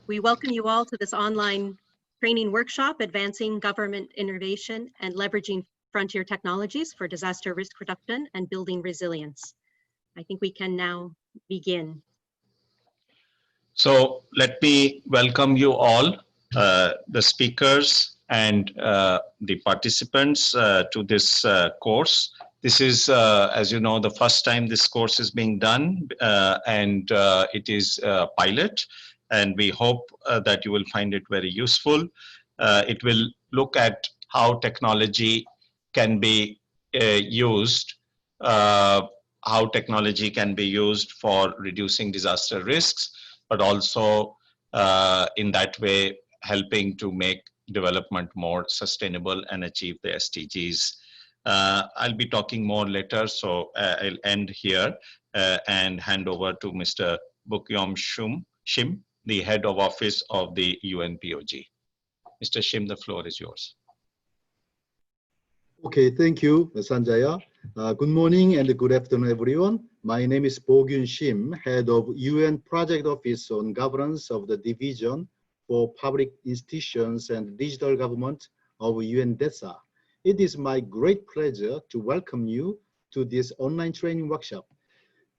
We welcome you all to this online training workshop, Advancing Government Innovation and Leveraging Frontier Technologies for Disaster Risk Reduction and Building Resilience. I think we can now begin. So let me welcome you all, the speakers and the participants to this course. This is, as you know, the first time this course is being done, and it is a pilot, and we hope that you will find it very useful. It will look at how technology can be used, how technology can be used for reducing disaster risks, but also in that way helping to make development more sustainable and achieve the SDGs. I'll be talking more later, so I'll end here and hand over to Mr. Bukyom Shim, the Head of Office of the UNPOG. Mr. Shim, the floor is yours. Okay, thank you, Sanjaya. Good morning and good afternoon, everyone. My name is Bogyun Shim, Head of UN Project Office on Governance of the Division for Public Institutions and Digital Government of UNDRR. It is my great pleasure to welcome you to this online training workshop.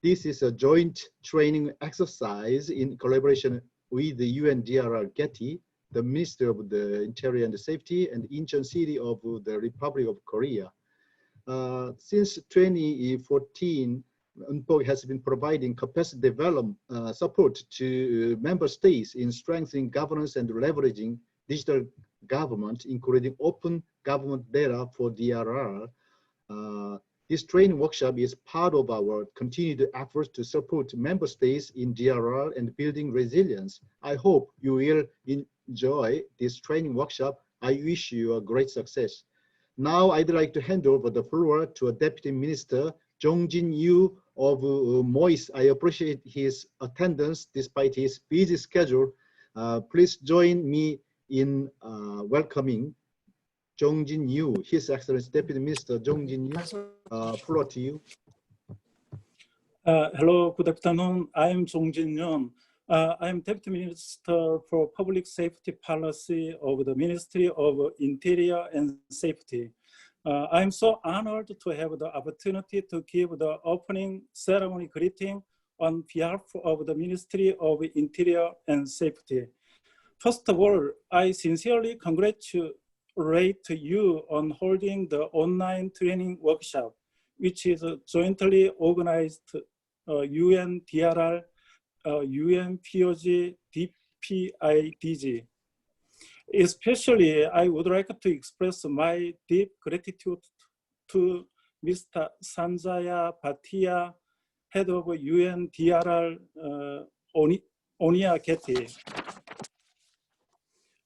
This is a joint training exercise in collaboration with the UNDRR GETI, the Ministry of the Interior and Safety, and Incheon City of the Republic of Korea. Since 2014, UNPOG has been providing capacity development support to member states in strengthening governance and leveraging digital government, including open government data for DRR. This training workshop is part of our continued efforts to support member states in DRR and building resilience. I hope you will enjoy this training workshop. I wish you a great success. Now I'd like to hand over the floor to Deputy Minister Jongjin Yu of MOIS. I appreciate his attendance despite his busy schedule. Please join me in welcoming Jongjin Yu, His Excellency Deputy Minister Jongjin Yu. Floor to you. Hello, good afternoon. I am Jongjin Yu. I am Deputy Minister for Public Safety Policy of the Ministry of Interior and Safety. I am so honored to have the opportunity to give the opening ceremony greeting on behalf of the Ministry of Interior and Safety. First of all, I sincerely congratulate you on holding the online training workshop, which is jointly organized UNDRR, UNPOG, DPIDG. Especially, I would like to express my deep gratitude to Mr. Sanjaya Bhatia, Head of UNDRR, GETI.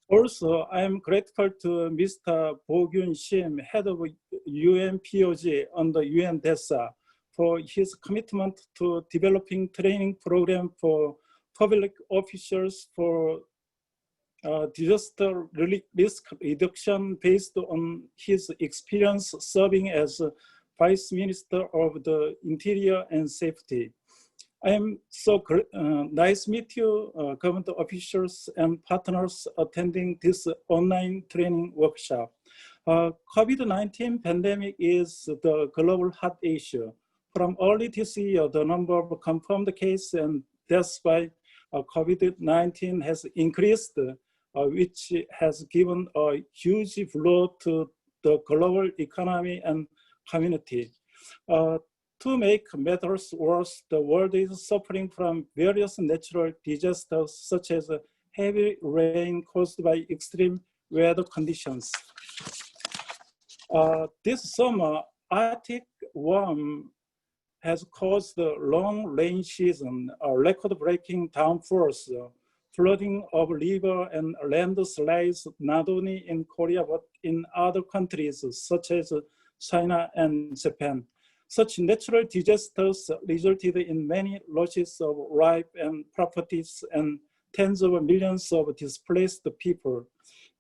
Also, I am grateful to Mr. Bogyun Shim, Head of UNPOG under UNDRR, for his commitment to developing training program for public officials for disaster risk reduction based on his experience serving as Vice Minister of the Interior and Safety. I am so nice to meet you, government officials and partners attending this online training workshop. COVID-19 pandemic is the global hot issue. From early this year, the number of confirmed cases and deaths by COVID-19 has increased, which has given a huge blow to the global economy and community. To make matters worse, the world is suffering from various natural disasters, such as heavy rain caused by extreme weather conditions. This summer, Arctic worm has caused the long rain season, record-breaking downpours, flooding of river and landslides, not only in Korea, but in other countries such as China and Japan. Such natural disasters resulted in many losses of life and properties and tens of millions of displaced people.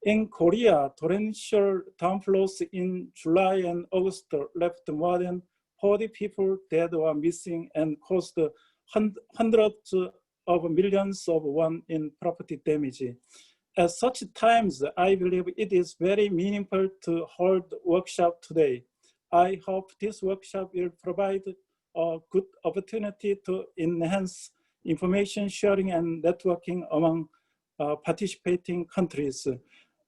In Korea, torrential downpours in July and August left more than 40 people dead or missing and caused hundreds of millions of won in property damage. At such times, I believe it is very meaningful to hold workshop today. I hope this workshop will provide a good opportunity to enhance information sharing and networking among participating countries.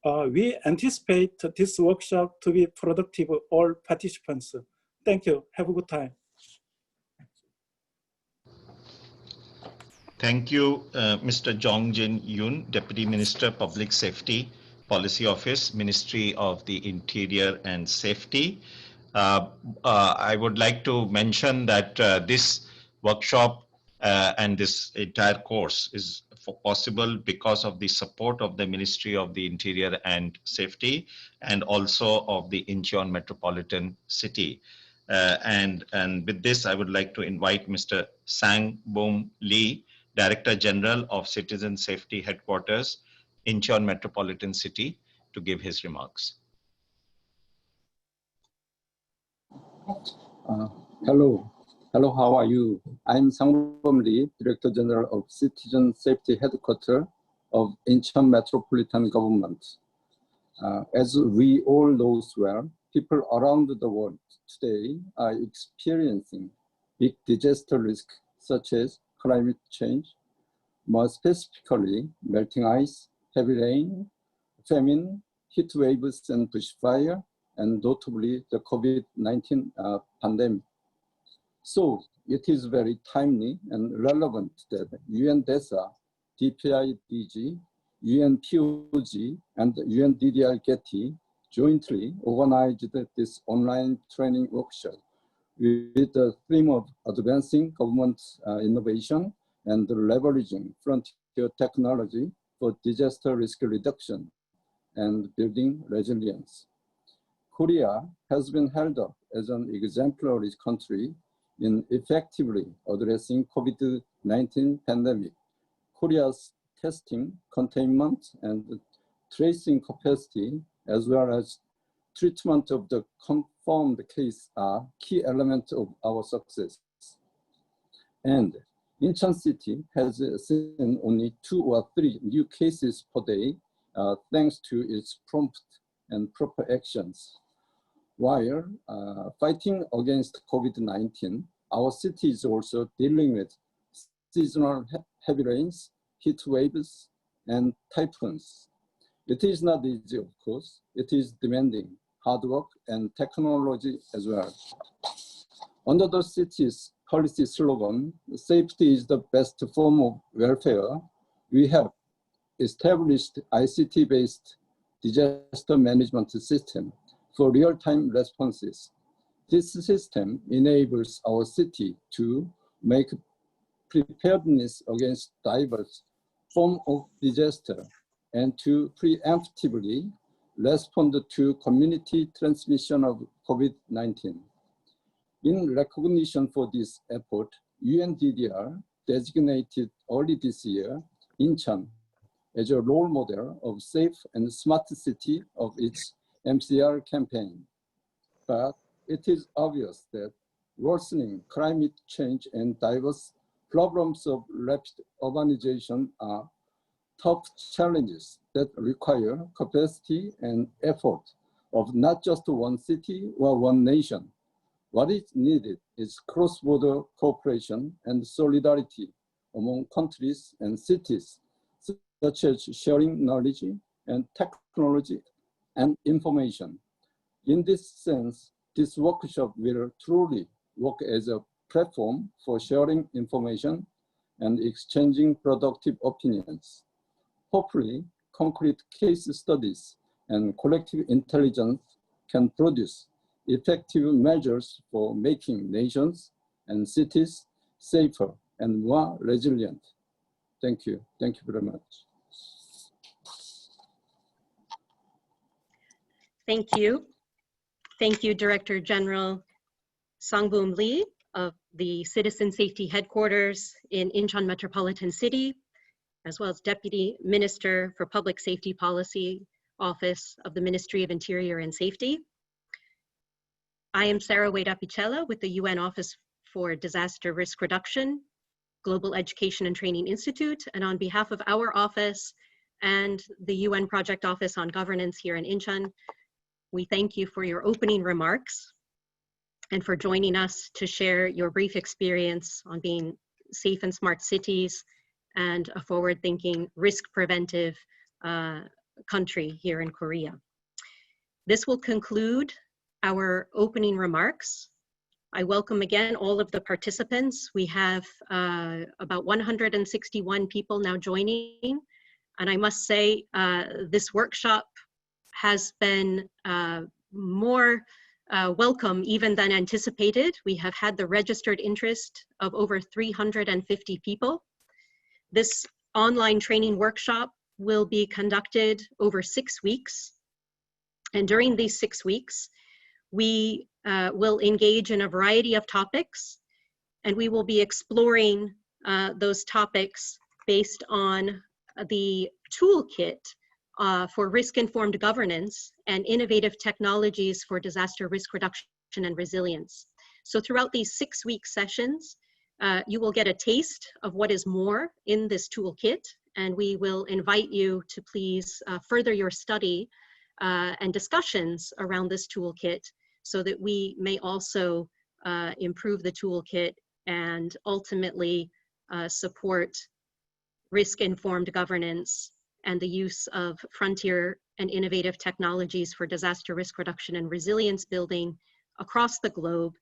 We anticipate this workshop to be productive for all participants. Thank you. Have a good time. Thank you, Mr. Jong Jin Yoon, Deputy Minister, Public Safety Policy Office, Ministry of the Interior and Safety. I would like to mention that this workshop and this entire course is possible because of the support of the Ministry of the Interior and Safety and also of the Incheon Metropolitan City. And with this, I would like to invite Mr. Sang-Boom Lee, Director General of Citizen Safety Headquarters, Incheon Metropolitan City, to give his remarks. Hello, how are you? I'm Sang-Boom Lee, Director General of Citizen Safety Headquarters of Incheon Metropolitan Government. As we all know well, people around the world today are experiencing big disaster risks such as climate change, more specifically melting ice, heavy rain, famine, heat waves and bushfire, and notably the COVID-19 pandemic. So it is very timely and relevant that UNDRR, DPIDG, UNPOG, and UNDRR GETI jointly organized this online training workshop with the theme of advancing government innovation and leveraging frontier technology for disaster risk reduction and building resilience. Korea has been held up as an exemplary country in effectively addressing COVID-19 pandemic. Korea's testing, containment, and tracing capacity, as well as treatment of the confirmed case, are key elements of our success. And Incheon City has seen only 2 or 3 new cases per day, thanks to its prompt and proper actions. While fighting against COVID-19, our city is also dealing with seasonal heavy rains, heat waves, and typhoons. It is not easy, of course. It is demanding hard work and technology as well. Under the city's policy slogan, safety is the best form of welfare, we have established ICT-based disaster management system for real-time responses. This system enables our city to make preparedness against diverse forms of disaster and to preemptively respond to community transmission of COVID-19. In recognition for this effort, UNDRR designated early this year Incheon as a role model of safe and smart city of its MCR campaign. But it is obvious that worsening climate change and diverse problems of rapid urbanization are tough challenges that require capacity and effort of not just one city or one nation. What is needed is cross-border cooperation and solidarity among countries and cities, such as sharing knowledge and technology and information. In this sense, this workshop will truly work as a platform for sharing information and exchanging productive opinions. Hopefully, concrete case studies and collective intelligence can produce effective measures for making nations and cities safer and more resilient. Thank you. Thank you very much. Thank you. Thank you, Director General Sang-Boom Lee of the Citizen Safety Headquarters in Incheon Metropolitan City, as well as Deputy Minister for Public Safety Policy Office of the Ministry of Interior and Safety. I am Sarah Wade Apicella with the UN Office for Disaster Risk Reduction, Global Education and Training Institute, and on behalf of our office and the UN Project Office on Governance here in Incheon, we thank you for your opening remarks and for joining us to share your brief experience on being safe and smart cities and a forward-thinking, risk-preventive country here in Korea. This will conclude our opening remarks. I welcome again all of the participants. We have about 161 people now joining. And I must say, this workshop has been more welcome even than anticipated. We have had the registered interest of over 350 people. This online training workshop will be conducted over 6 weeks. And during these 6 weeks, we will engage in a variety of topics, and we will be exploring those topics based on the toolkit for risk-informed governance and innovative technologies for disaster risk reduction and resilience. So throughout these 6-week sessions, you will get a taste of what is more in this toolkit, and we will invite you to please further your study and discussions around this toolkit so that we may also improve the toolkit and ultimately support risk-informed governance and the use of frontier and innovative technologies for disaster risk reduction and resilience building across the globe,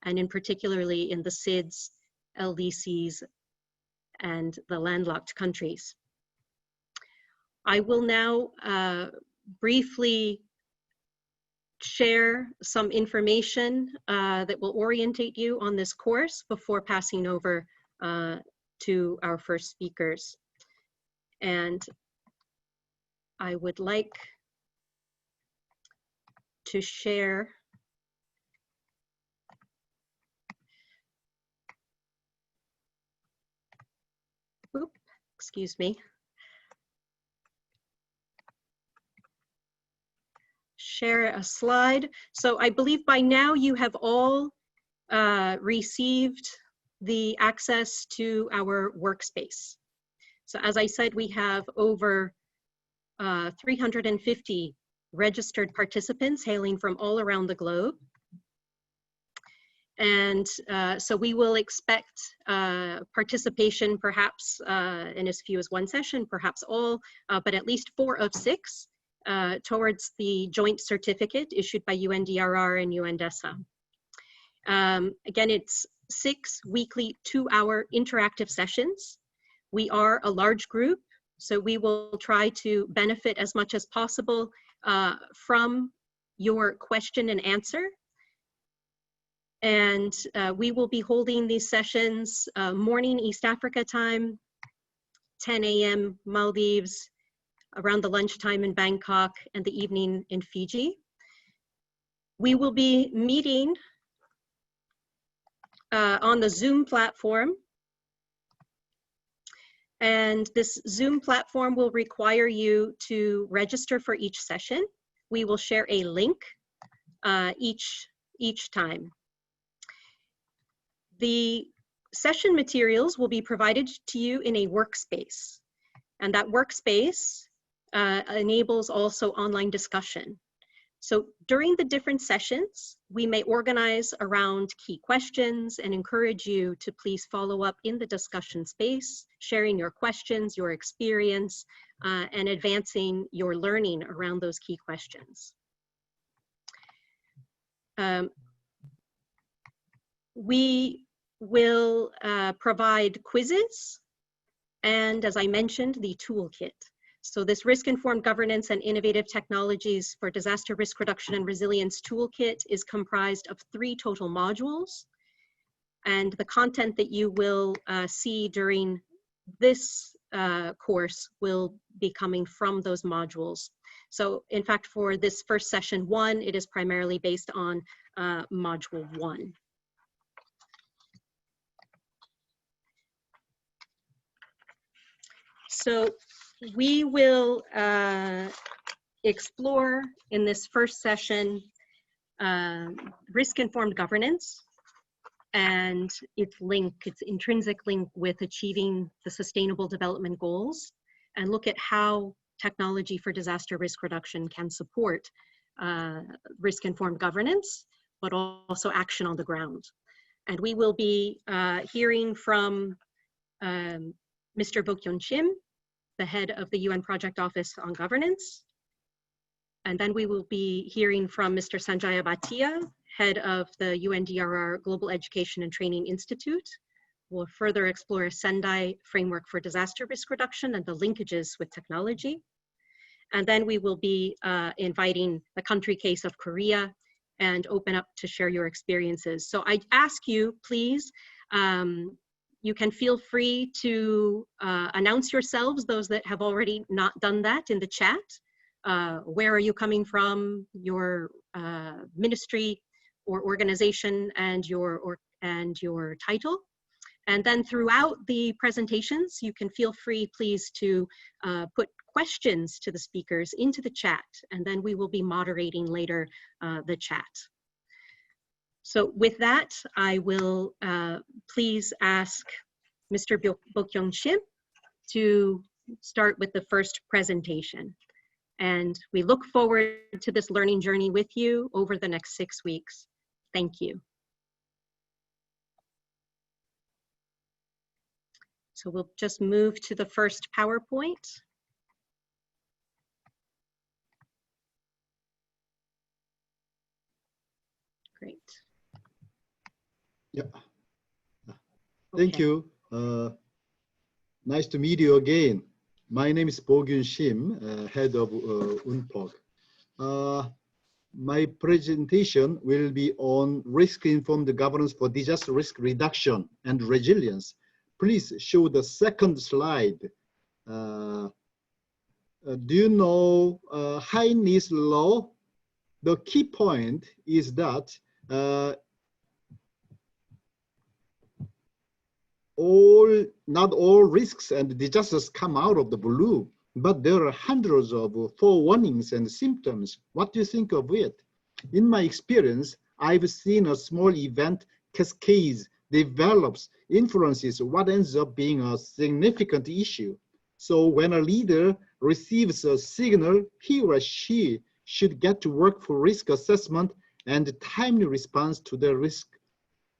and in particularly in the SIDS, LDCs, and the landlocked countries. I will now briefly share some information that will orientate you on this course before passing over to our first speakers. And I would like to share excuse me. Share a slide. So I believe by now you have all received the access to our workspace. So as I said, we have over 350 registered participants hailing from all around the globe. And so we will expect participation perhaps in as few as one session, perhaps all, but at least 4 of 6 towards the joint certificate issued by UNDRR and UNDESA. Again, it's 6 weekly 2-hour interactive sessions. We are a large group, so we will try to benefit as much as possible from your question and answer. And we will be holding these sessions morning East Africa time, 10 a.m. Maldives, around the lunchtime in Bangkok, and the evening in Fiji. We will be meeting on the Zoom platform. And this Zoom platform will require you to register for each session. We will share a link each time. The session materials will be provided to you in a workspace, and that workspace enables also online discussion. So during the different sessions, we may organize around key questions and encourage you to please follow up in the discussion space, sharing your questions, your experience, and advancing your learning around those key questions. We will provide quizzes and, as I mentioned, the toolkit. So this risk-informed governance and innovative technologies for disaster risk reduction and resilience toolkit is comprised of 3 total modules. And the content that you will see during this course will be coming from those modules. So in fact, for this first session 1, it is primarily based on module 1. So we will explore in this first session risk-informed governance and its intrinsic link with achieving the Sustainable Development Goals, and look at how technology for disaster risk reduction can support risk-informed governance, but also action on the ground. And we will be hearing from Mr. Bokyun Shim, the head of the UN Project Office on Governance. And then we will be hearing from Mr. Sanjaya Bhatia, head of the UNDRR Global Education and Training Institute. We'll further explore Sendai Framework for Disaster Risk Reduction and the linkages with technology. And then we will be inviting the country case of Korea and open up to share your experiences. So I ask you, please, you can feel free to announce yourselves, those that have already not done that, in the chat. Where are you coming from, your ministry or organization, and your title. And then throughout the presentations, you can feel free, please, to put questions to the speakers into the chat, and then we will be moderating later the chat. So with that, I will please ask Mr. Bokyung Shim to start with the first presentation. And we look forward to this learning journey with you over the next 6 weeks. Thank you. So we'll just move to the first PowerPoint. Great. Yeah. Thank you. Nice to meet you again. My name is Bokyun Shim, head of UNPOG. My presentation will be on risk-informed governance for disaster risk reduction and resilience. Please show the second slide. Do you know High-NIS law? The key point is that not all risks and disasters come out of the blue, but there are hundreds of forewarnings and symptoms. What do you think of it? In my experience, I've seen a small event cascades, develops, influences what ends up being a significant issue. So when a leader receives a signal, he or she should get to work for risk assessment and timely response to the risk.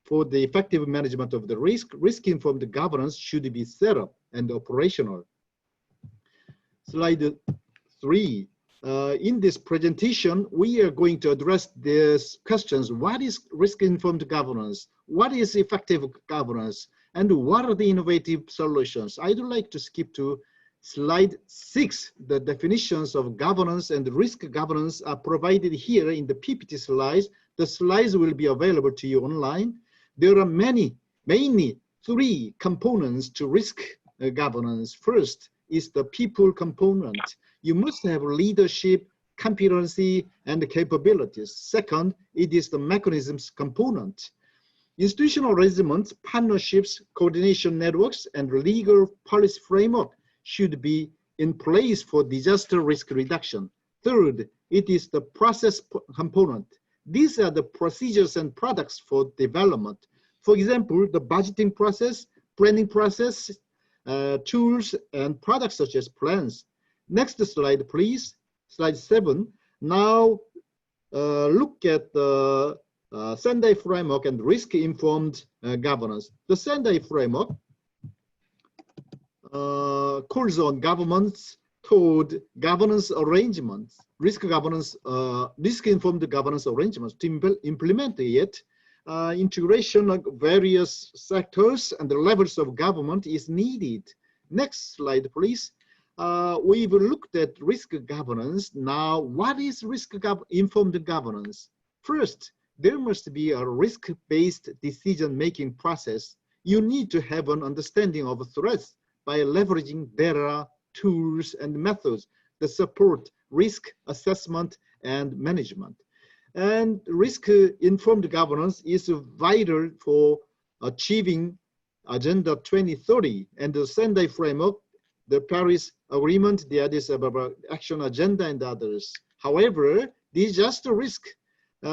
For the effective management of the risk-informed governance should be set up and operational. Slide 3. In this presentation, we are going to address these questions. What is risk-informed governance? What is effective governance? And what are the innovative solutions? I'd like to skip to slide 6. The definitions of governance and risk governance are provided here in the PPT slides. The slides will be available to you online. There are mainly 3 components to risk governance. First is the people component. You must have leadership, competency, and capabilities. Second, it is the mechanisms component. Institutional arrangements, partnerships, coordination networks, and legal policy framework should be in place for disaster risk reduction. Third, it is the process component. These are the procedures and products for development. For example, the budgeting process, planning process, tools, and products such as plans. Next slide, please. Slide 7. Now, look at the Sendai Framework and risk-informed governance. The Sendai Framework calls on governments toward governance arrangements, risk-informed governance arrangements to implement it. Integration of various sectors and the levels of government is needed. Next slide, please. We've looked at risk governance. Now, what is risk-informed governance? First, there must be a risk-based decision-making process. You need to have an understanding of threats by leveraging data, tools, and methods that support risk assessment and management. And risk-informed governance is vital for achieving Agenda 2030 and the Sendai Framework, the Paris Agreement, the Addis Ababa Action Agenda, and others. However, disaster risk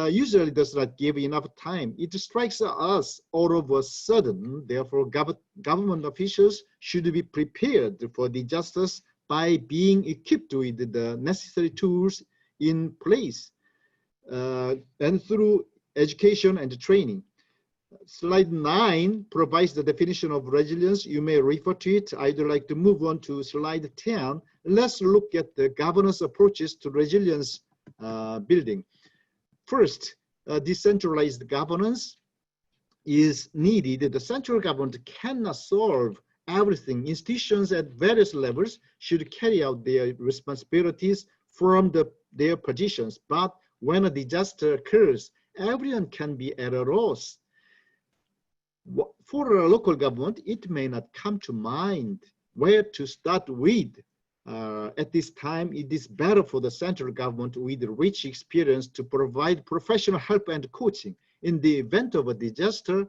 usually does not give enough time. It strikes us all of a sudden. Therefore, government officials should be prepared for disasters by being equipped with the necessary tools in place and through education and training. Slide 9 provides the definition of resilience. You may refer to it. I'd like to move on to slide 10. Let's look at the governance approaches to resilience building. First, decentralized governance is needed. The central government cannot solve everything. Institutions at various levels should carry out their responsibilities from their positions. But when a disaster occurs, everyone can be at a loss. For a local government, it may not come to mind where to start with. At this time, it is better for the central government with rich experience to provide professional help and coaching. In the event of a disaster,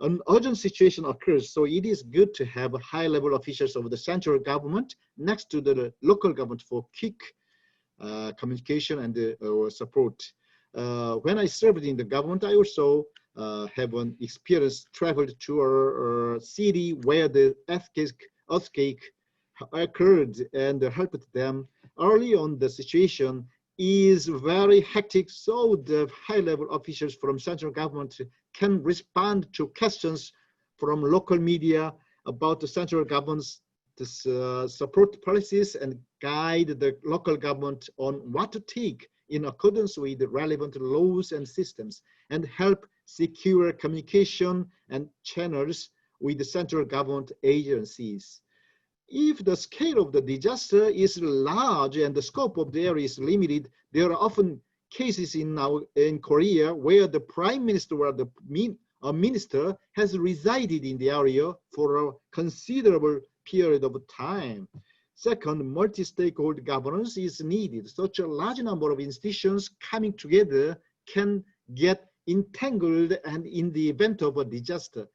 an urgent situation occurs, so it is good to have high-level officials of the central government next to the local government for quick communication and support. When I served in the government, I also have an experience traveled to a city where the earthquake occurred and helped them. Early on, the situation is very hectic, so the high-level officials from central government can respond to questions from local media about the central government's support policies and guide the local government on what to take in accordance with the relevant laws and systems, and help secure communication and channels with the central government agencies. If the scale of the disaster is large and the scope of the area is limited, there are often cases in Korea where the prime minister or a minister has resided in the area for a considerable period of time. Second, multi-stakeholder governance is needed. Such a large number of institutions coming together can get entangled, and in the event of a disaster,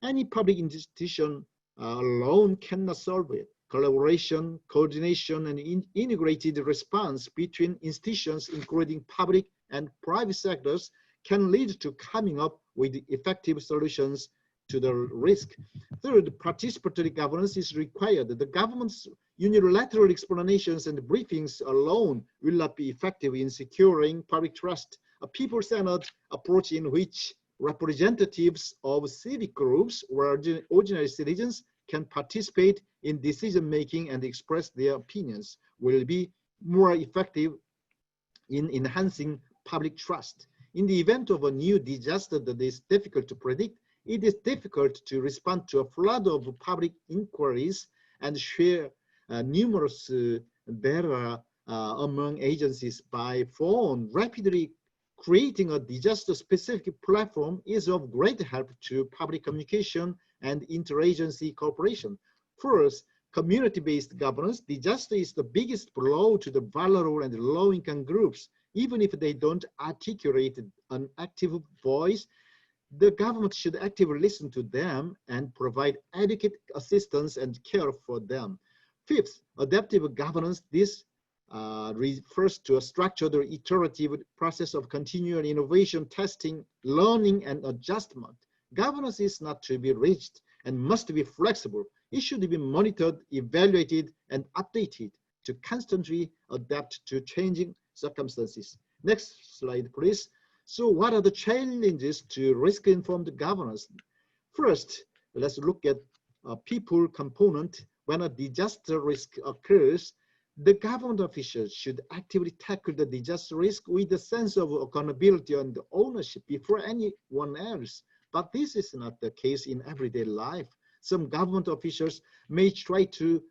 any public institution alone cannot solve it. Collaboration, coordination, and integrated response between institutions, including public and private sectors, can lead to coming up with effective solutions to the risk. Third, participatory governance is required. The government's unilateral explanations and briefings alone will not be effective in securing public trust. A people-centered approach in which representatives of civic groups or ordinary citizens can participate in decision-making and express their opinions will be more effective in enhancing public trust. In the event of a new disaster that is difficult to predict, it is difficult to respond to a flood of public inquiries and share numerous data among agencies by phone. Rapidly creating a disaster-specific platform is of great help to public communication and interagency cooperation. First, community-based governance. Disaster is the biggest blow to the vulnerable and low-income groups. Even if they don't articulate an active voice, the government should actively listen to them and provide adequate assistance and care for them. Fifth, adaptive governance. This refers to a structured or iterative process of continual innovation, testing, learning, and adjustment. Governance is not to be rigid and must be flexible. It should be monitored, evaluated, and updated to constantly adapt to changing circumstances. Next slide, please. So what are the challenges to risk-informed governance? First, let's look at a people component. When a disaster risk occurs, the government officials should actively tackle the disaster risk with a sense of accountability and ownership before anyone else. But this is not the case in everyday life. Some government officials may try to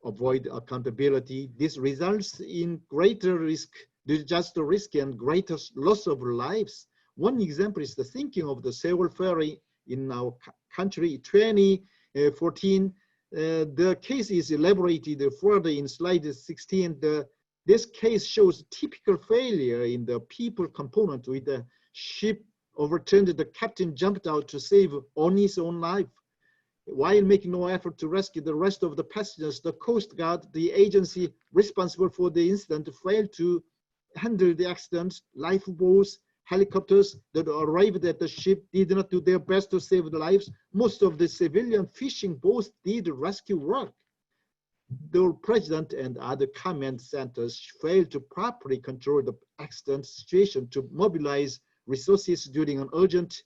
avoid accountability. This results in greater risk, disaster risk, and greater loss of lives. One example is the sinking of the Seoul ferry in our country, 2014. The case is elaborated further in slide 16. This case shows typical failure in the people component. With the ship overturned, the captain jumped out to save only his own life. While making no effort to rescue the rest of the passengers, the Coast Guard, the agency responsible for the incident, failed to handle the accidents. Lifeboats, helicopters that arrived at the ship did not do their best to save the lives. Most of the civilian fishing boats did rescue work. The president and other command centers failed to properly control the accident situation to mobilize resources during an urgent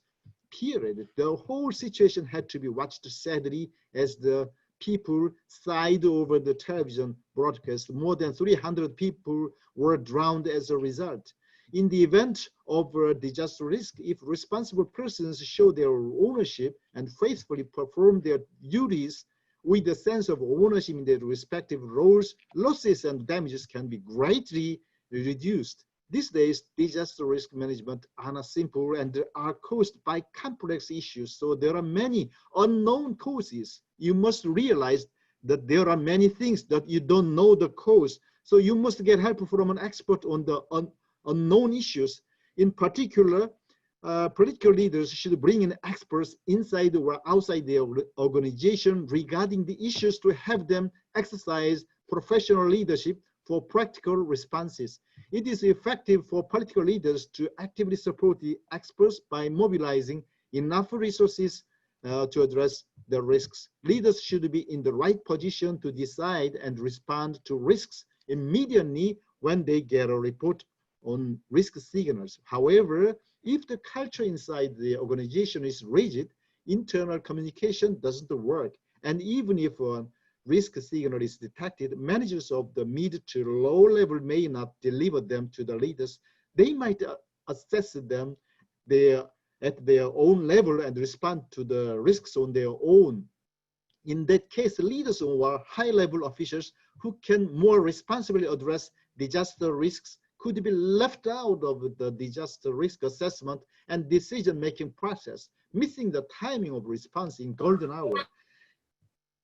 period. The whole situation had to be watched sadly as the people sighed over the television broadcast. More than 300 people were drowned as a result. In the event of a disaster risk, if responsible persons show their ownership and faithfully perform their duties with a sense of ownership in their respective roles, losses and damages can be greatly reduced. These days, disaster risk management are not simple and are caused by complex issues. So there are many unknown causes. You must realize that there are many things that you don't know the cause. So you must get help from an expert on the unknown issues. In particular, political leaders should bring in experts inside or outside their organization regarding the issues to have them exercise professional leadership for practical responses. It is effective for political leaders to actively support the experts by mobilizing enough resources to address the risks. Leaders should be in the right position to decide and respond to risks immediately when they get a report on risk signals. However, if the culture inside the organization is rigid, internal communication doesn't work. And even if a risk signal is detected, managers of the mid to low level may not deliver them to the leaders. They might assess them at their own level and respond to the risks on their own. In that case, leaders or high-level officials who can more responsibly address disaster risks could be left out of the disaster risk assessment and decision-making process, missing the timing of response in golden hour.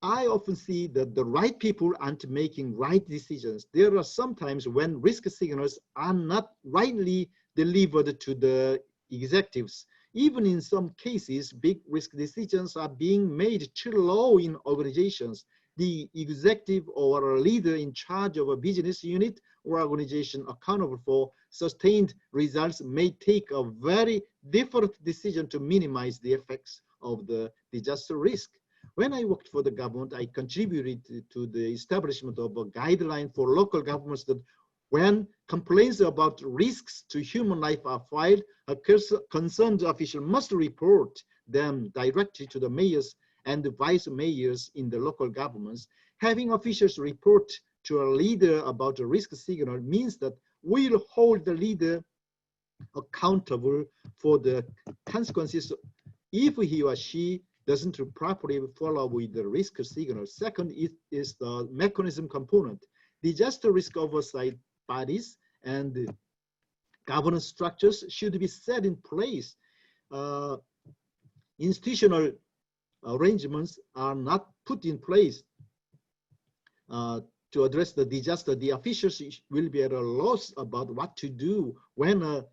I often see that the right people aren't making right decisions. There are sometimes when risk signals are not rightly delivered to the executives. Even in some cases, big risk decisions are being made too low in organizations. The executive or a leader in charge of a business unit or organization accountable for sustained results may take a very different decision to minimize the effects of the disaster risk. When I worked for the government, I contributed to the establishment of a guideline for local governments that when complaints about risks to human life are filed, a concerned official must report them directly to the mayors and the vice mayors in the local governments. Having officials report to a leader about a risk signal means that we'll hold the leader accountable for the consequences if he or she doesn't properly follow with the risk signal. Second is the mechanism component. Disaster risk oversight bodies and governance structures should be set in place. Institutional arrangements are not put in place to address the disaster. The officials will be at a loss about what to do when a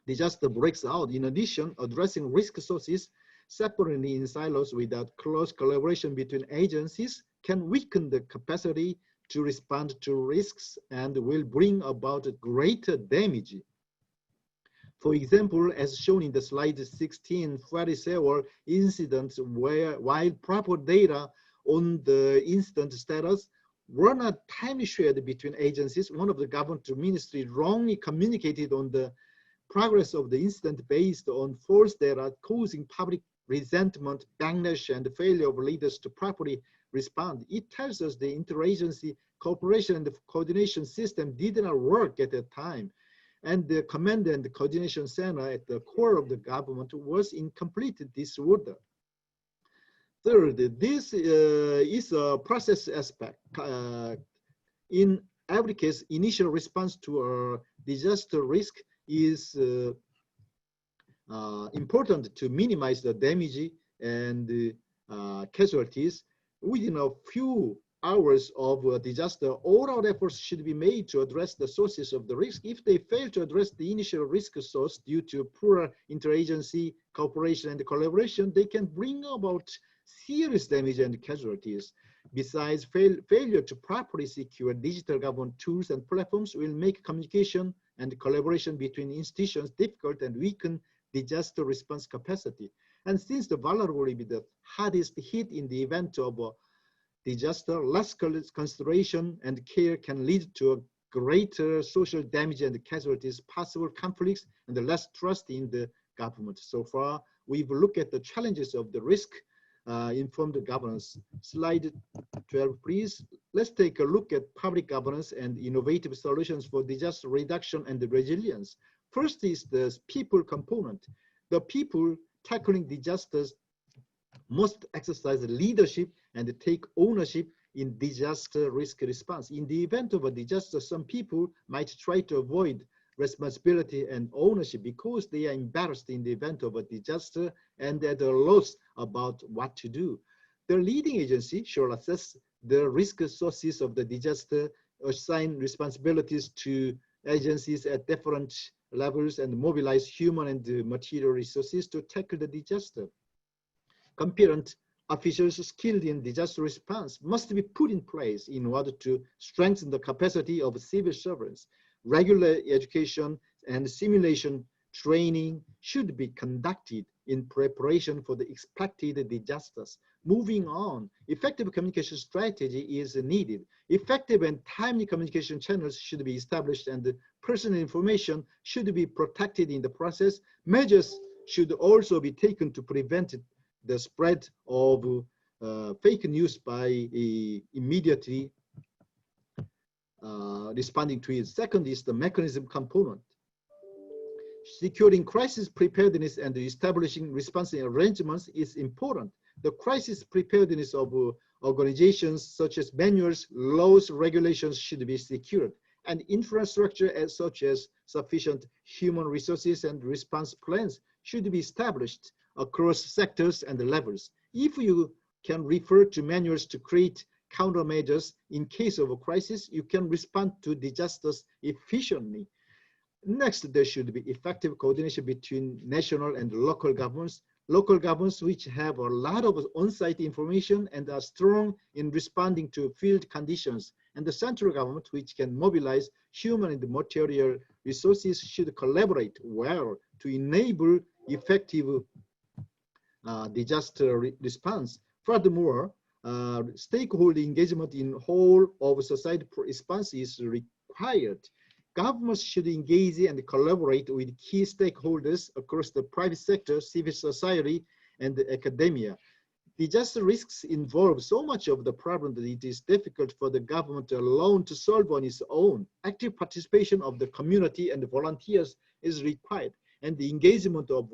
disaster breaks out. In addition, addressing risk sources separately in silos without close collaboration between agencies can weaken the capacity to respond to risks and will bring about greater damage. For example, as shown in the slide 16, ferry sailor incidents while proper data on the incident status were not timely shared between agencies, one of the government ministry wrongly communicated on the progress of the incident based on false data, causing public resentment, backlash, and failure of leaders to properly respond. It tells us the interagency cooperation and the coordination system did not work at that time. And the command and the coordination center at the core of the government was in complete disorder. Third, this is a process aspect. In every case, initial response to a disaster risk is important to minimize the damage and casualties. Within a few hours of a disaster, all our efforts should be made to address the sources of the risk. If they fail to address the initial risk source due to poor interagency cooperation and collaboration, they can bring about serious damage and casualties. Besides, failure to properly secure digital government tools and platforms will make communication and collaboration between institutions difficult and weaken disaster response capacity. And since the vulnerable will be the hardest hit in the event of a disaster, less consideration and care can lead to a greater social damage and casualties, possible conflicts, and the less trust in the government. So far, we've looked at the challenges of the risk-informed governance. Slide 12, please. Let's take a look at public governance and innovative solutions for disaster reduction and resilience. First is the people component. The people tackling disasters must exercise leadership and take ownership in disaster risk response. In the event of a disaster, some people might try to avoid responsibility and ownership because they are embarrassed in the event of a disaster and at a loss about what to do. The leading agency should assess the risk sources of the disaster, assign responsibilities to agencies at different levels, and mobilize human and material resources to tackle the disaster. Competent officials skilled in disaster response must be put in place in order to strengthen the capacity of civil servants. Regular education and simulation training should be conducted in preparation for the expected disasters. Moving on, effective communication strategy is needed. Effective and timely communication channels should be established and personal information should be protected in the process. Measures should also be taken to prevent the spread of fake news by immediately responding to it. Second is the mechanism component. Securing crisis preparedness and establishing response arrangements is important. The crisis preparedness of organizations such as manuals, laws, regulations should be secured, and infrastructure such as sufficient human resources and response plans should be established across sectors and levels. If you can refer to manuals to create countermeasures in case of a crisis, you can respond to disasters efficiently. Next, there should be effective coordination between national and local governments. Local governments which have a lot of on-site information and are strong in responding to field conditions, and the central government which can mobilize human and material resources should collaborate well to enable effective disaster response. Furthermore, stakeholder engagement in whole of society response is required. Governments should engage and collaborate with key stakeholders across the private sector, civil society, and academia. Disaster risks involve so much of the problem that it is difficult for the government alone to solve on its own. Active participation of the community and the volunteers is required, and the engagement of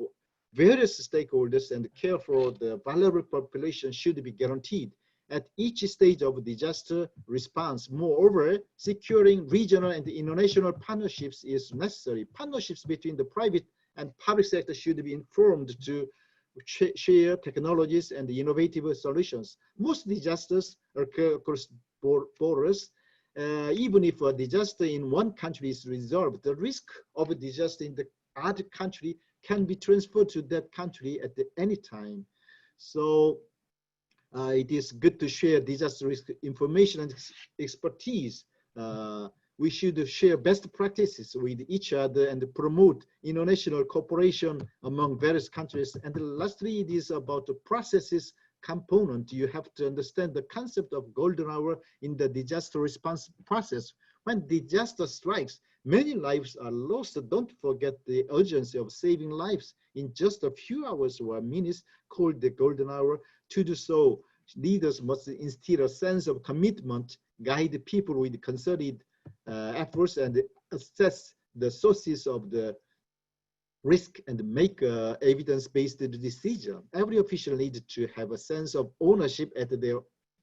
various stakeholders and care for the vulnerable population should be guaranteed at each stage of disaster response. Moreover, securing regional and international partnerships is necessary. Partnerships between the private and public sector should be informed to share technologies and innovative solutions. Most disasters occur across borders. Even if a disaster in one country is resolved, the risk of a disaster in the other country can be transferred to that country at any time. So it is good to share disaster risk information and expertise. We should share best practices with each other and promote international cooperation among various countries. And lastly, it is about the processes component. You have to understand the concept of golden hour in the disaster response process. When disaster strikes, many lives are lost. Don't forget the urgency of saving lives in just a few hours or minutes, called the golden hour. To do so, leaders must instill a sense of commitment, guide people with concerted efforts, and assess the sources of the risk and make evidence-based decision. Every official needs to have a sense of ownership at their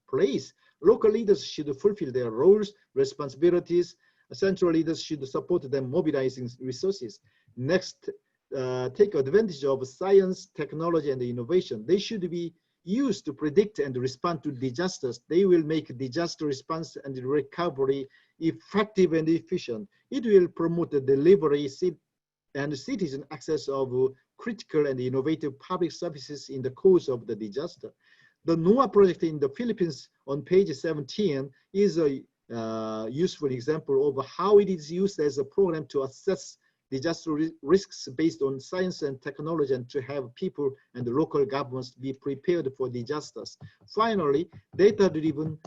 place. Local leaders should fulfill their roles, responsibilities. Central leaders should support them mobilizing resources. Next, take advantage of science, technology, and innovation. They should be used to predict and respond to disasters. They will make disaster response and recovery effective and efficient. It will promote the delivery and citizen access of critical and innovative public services in the course of the disaster. The NOAA project in the Philippines on page 17 is a useful example of how it is used as a program to assess disaster risks based on science and technology, and to have people and the local governments be prepared for disasters. Finally, data-driven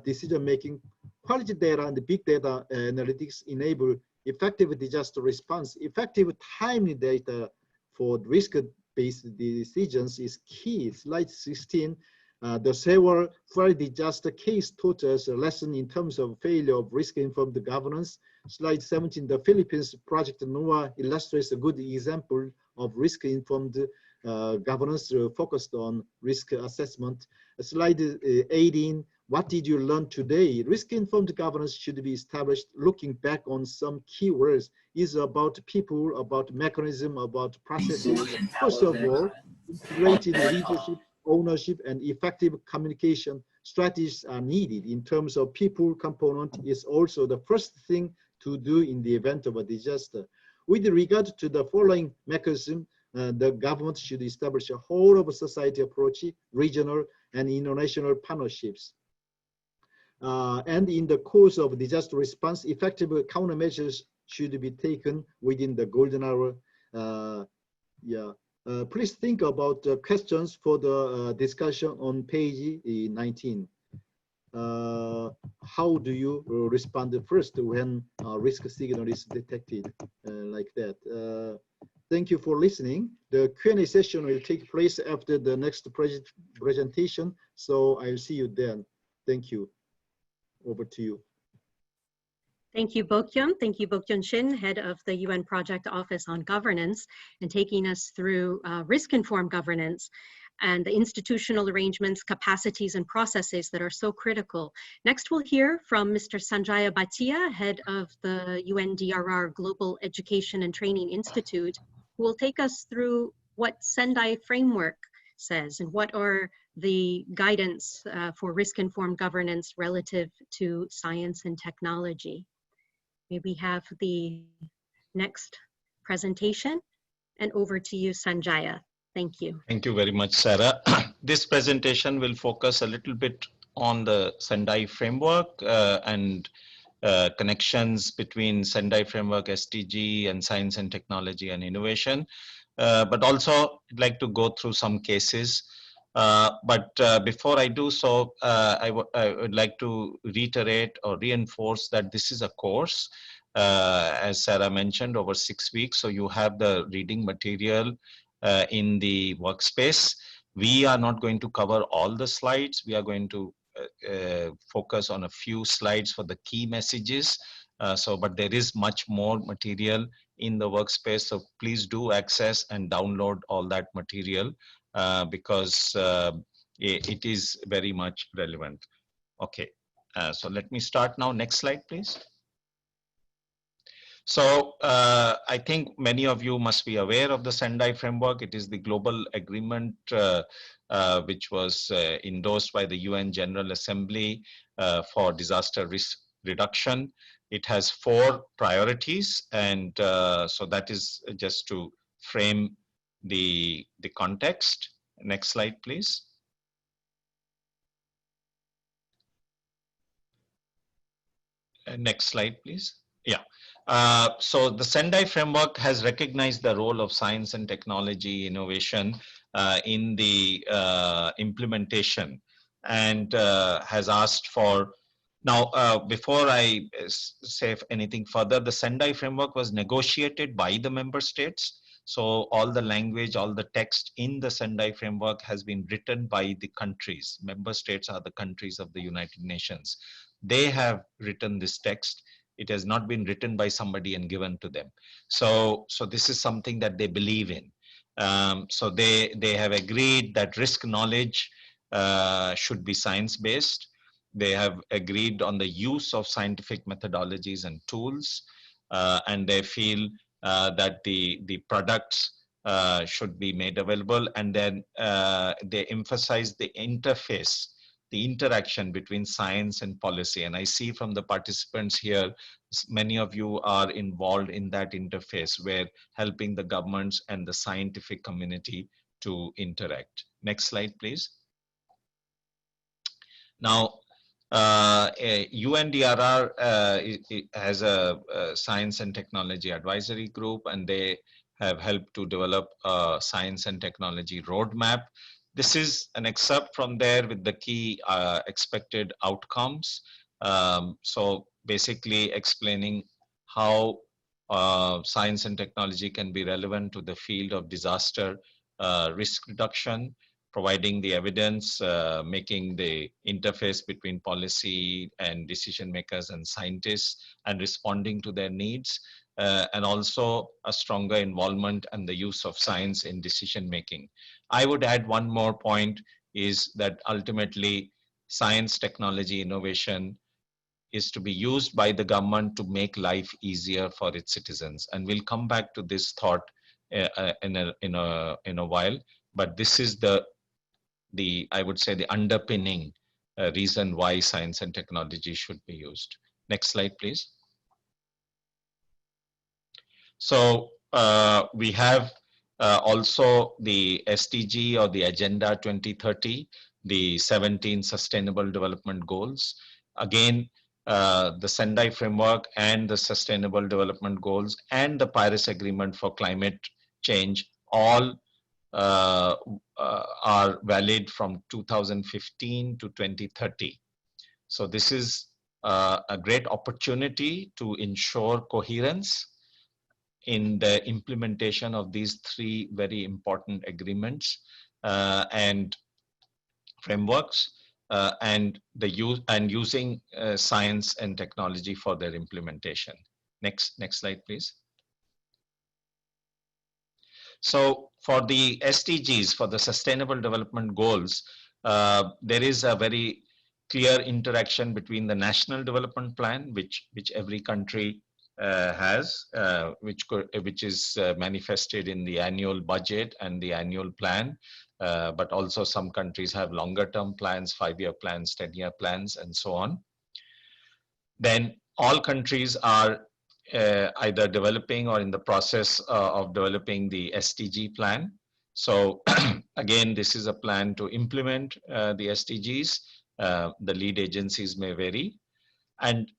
decision-making, quality data and big data analytics enable effective disaster response. Effective timely data for risk-based decisions is key. Slide 16. The several flood disaster case taught us a lesson in terms of failure of risk-informed governance. Slide 17, the Philippines project NOAA illustrates a good example of risk-informed governance focused on risk assessment. Slide 18, what did you learn today? Risk-informed governance should be established looking back on some keywords. Is about people, about mechanism, about processes. First of all, integrated leadership, ownership, and effective communication strategies are needed. In terms of people component, is also the first thing to do in the event of a disaster. With regard to the following mechanism, the government should establish a whole of society approach, regional and international partnerships. And in the course of disaster response, effective countermeasures should be taken within the golden hour. Please think about questions for the discussion on page 19. How do you respond first when risk signal is detected like that? Thank you for listening. The Q&A session will take place after the next presentation, so I'll see you then. Thank you. Over to you. Thank you, Bokyeon. Thank you, Bokyeon Shin, head of the UN Project Office on Governance, and taking us through risk-informed governance and the institutional arrangements, capacities, and processes that are so critical. Next, we'll hear from Mr. Sanjaya Bhatia, head of the UNDRR Global Education and Training Institute, who will take us through what Sendai Framework says and what are the guidance for risk-informed governance relative to science and technology. May we have the next presentation, and over to you, Sanjaya. Thank you. Thank you very much, Sarah. This presentation will focus a little bit on the Sendai Framework and connections between Sendai Framework, SDG, and science and technology and innovation. But also, I'd like to go through some cases. But before I do so, I would like to reiterate or reinforce that this is a course, as Sarah mentioned, over 6 weeks. So you have the reading material in the workspace. We are not going to cover all the slides. We are going to focus on a few slides for the key messages. But there is much more material in the workspace. So please do access and download all that material because it is very much relevant. Okay, so let me start now. Next slide, please. So I think many of you must be aware of the Sendai Framework. It is the global agreement which was endorsed by the UN General Assembly for disaster risk reduction. It has 4 priorities, and so that is just to frame the context. Next slide, please. Next slide, please. Yeah. So the Sendai Framework has recognized the role of science and technology innovation in the implementation, and has asked for. Now, before I say anything further, the Sendai Framework was negotiated by the member states. So all the language, all the text in the Sendai Framework has been written by the countries. Member states are the countries of the United Nations. They have written this text. It has not been written by somebody and given to them. So this is something that they believe in. So they have agreed that risk knowledge should be science-based. They have agreed on the use of scientific methodologies and tools, and they feel that the products should be made available, and then they emphasize the interface, the interaction between science and policy. And I see from the participants here, many of you are involved in that interface where helping the governments and the scientific community to interact. Next slide, please. Now, UNDRR has a science and technology advisory group, and they have helped to develop a science and technology roadmap. This is an excerpt from there with the key expected outcomes. So basically explaining how science and technology can be relevant to the field of disaster risk reduction, providing the evidence, making the interface between policy and decision makers and scientists, and responding to their needs, and also a stronger involvement and the use of science in decision making. I would add one more point is that ultimately science, technology, innovation is to be used by the government to make life easier for its citizens. And we'll come back to this thought in a while, but this is I would say the underpinning reason why science and technology should be used. Next slide, please. So we have also the SDG or the Agenda 2030, the 17 Sustainable Development Goals. Again, the Sendai Framework and the Sustainable Development Goals and the Paris Agreement for Climate Change all are valid from 2015 to 2030. So this is a great opportunity to ensure coherence in the implementation of these three very important agreements and frameworks, and using science and technology for their implementation. Next slide, please. So for the SDGs, for the Sustainable Development Goals, there is a very clear interaction between the National Development Plan, which every country has, which is manifested in the annual budget and the annual plan, but also some countries have longer term plans, 5-year plans, 10-year plans, and so on. Then all countries are either developing or in the process of developing the SDG plan. So again, this is a plan to implement the SDGs. The lead agencies may vary, and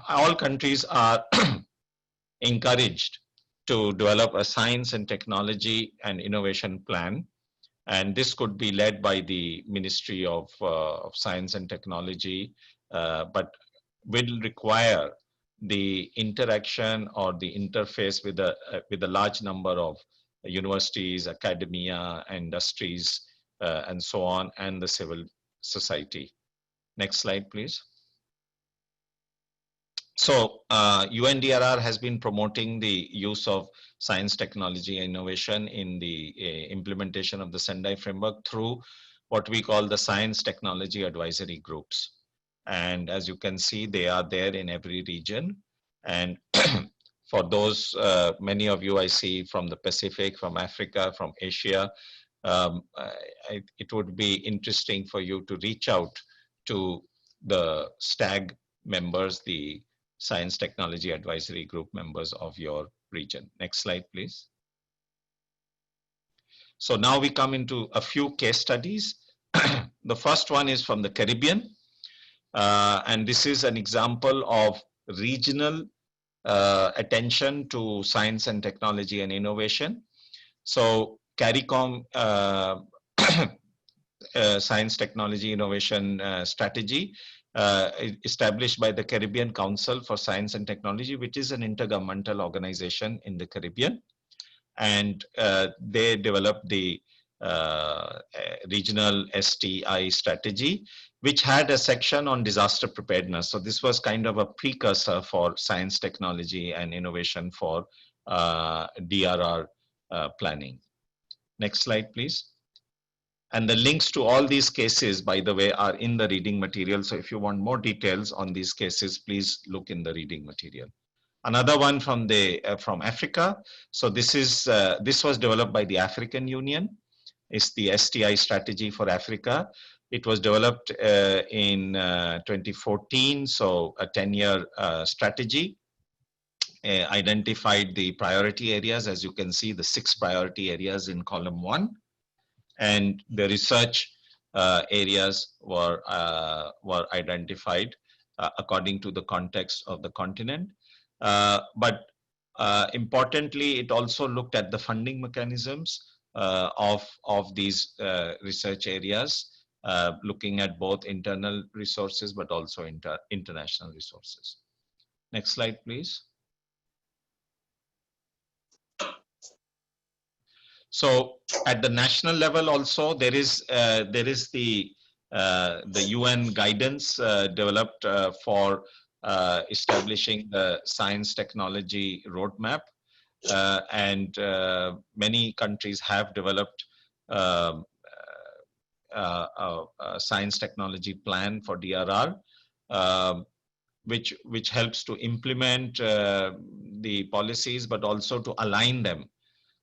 all countries are encouraged to develop a science and technology and innovation plan. And this could be led by the Ministry of Science and Technology, but will require the interaction or the interface with a large number of universities, academia, industries, and so on, and the civil society. Next slide, please. So UNDRR has been promoting the use of science, technology, and innovation in the implementation of the Sendai Framework through what we call the Science Technology Advisory Groups. And as you can see, they are there in every region. And for those, many of you I see from the Pacific, from Africa, from Asia, it would be interesting for you to reach out to the STAG members, the Science Technology Advisory Group members of your region. Next slide, please. So now we come into a few case studies. The first one is from the Caribbean. And this is an example of regional attention to science and technology and innovation. So CARICOM Science, Technology, Innovation Strategy established by the Caribbean Council for Science and Technology, which is an intergovernmental organization in the Caribbean. And they developed the regional STI strategy, which had a section on disaster preparedness. So this was kind of a precursor for science, technology, and innovation for DRR planning. Next slide, please. And the links to all these cases, by the way, are in the reading material. So if you want more details on these cases, please look in the reading material. Another one from Africa. So this was developed by the African Union. It's the STI strategy for Africa. It was developed in 2014, so a 10-year strategy. Identified the priority areas, as you can see, the 6 priority areas in column 1. And the research areas were identified according to the context of the continent. But importantly, it also looked at the funding mechanisms of these research areas, looking at both internal resources but also international resources. Next slide, please. So at the national level also, there is the UN guidance developed for establishing the science technology roadmap, and many countries have developed a science technology plan for DRR, which helps to implement the policies, but also to align them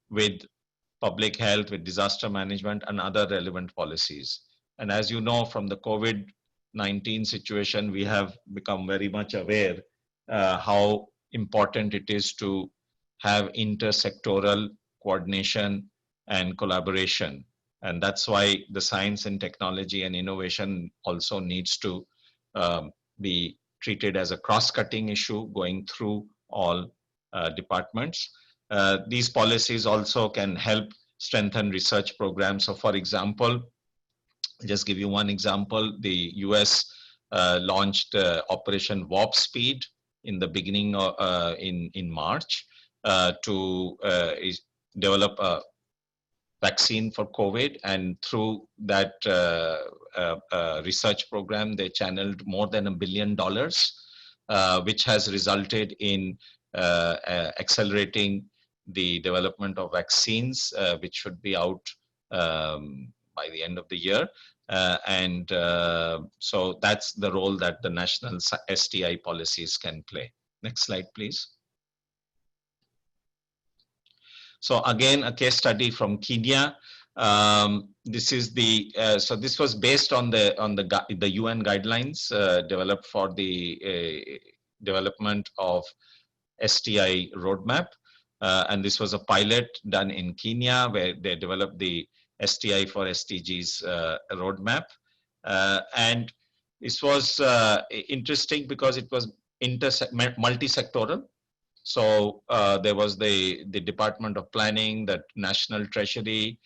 with public health, with disaster management and other relevant policies. And as you know, from the COVID-19 situation, we have become very much aware how important it is to have intersectoral coordination and collaboration. And that's why the science and technology and innovation also needs to be treated as a cross-cutting issue going through all departments. These policies also can help strengthen research programs. So for example, just give you one example, the US launched Operation Warp Speed in the beginning of, in March to develop a vaccine for COVID, and through that research program, they channeled more than $1 billion, which has resulted in accelerating the development of vaccines, which should be out by the end of the year. So that's the role that the national STI policies can play. Next slide, please. So again, a case study from Kenya. This is the so this was based on the UN guidelines developed for the development of STI roadmap. And this was a pilot done in Kenya where they developed the STI for SDGs roadmap. And this was interesting because it was multi-sectoral. So there was the Department of Planning, the National Treasury,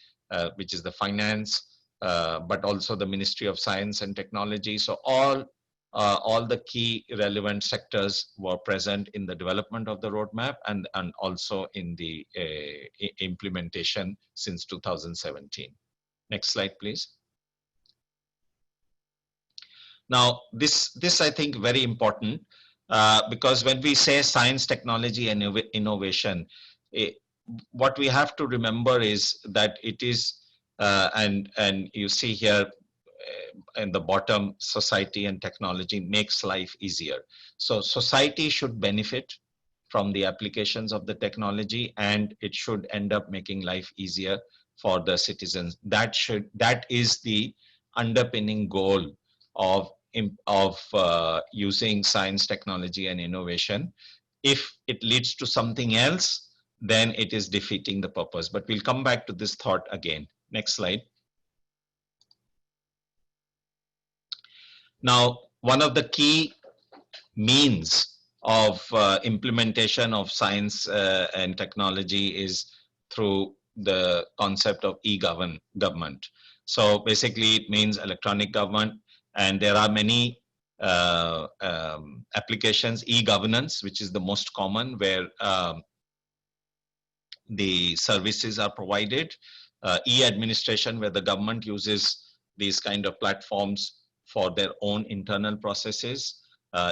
which is the finance, but also the Ministry of Science and Technology. So all the key relevant sectors were present in the development of the roadmap and also in the implementation since 2017. Next slide, please. Now, this I think very important because when we say science, technology, and innovation, what we have to remember is that it is, and you see here, in the bottom, society and technology makes life easier. So society should benefit from the applications of the technology, and it should end up making life easier for the citizens. That is the underpinning goal of using science, technology, and innovation. If it leads to something else, then it is defeating the purpose. But we'll come back to this thought again. Next slide. Now, one of the key means of implementation of science and technology is through the concept of e-government. So basically it means electronic government, and there are many applications. E-governance, which is the most common, where the services are provided. E-administration, where the government uses these kind of platforms for their own internal processes.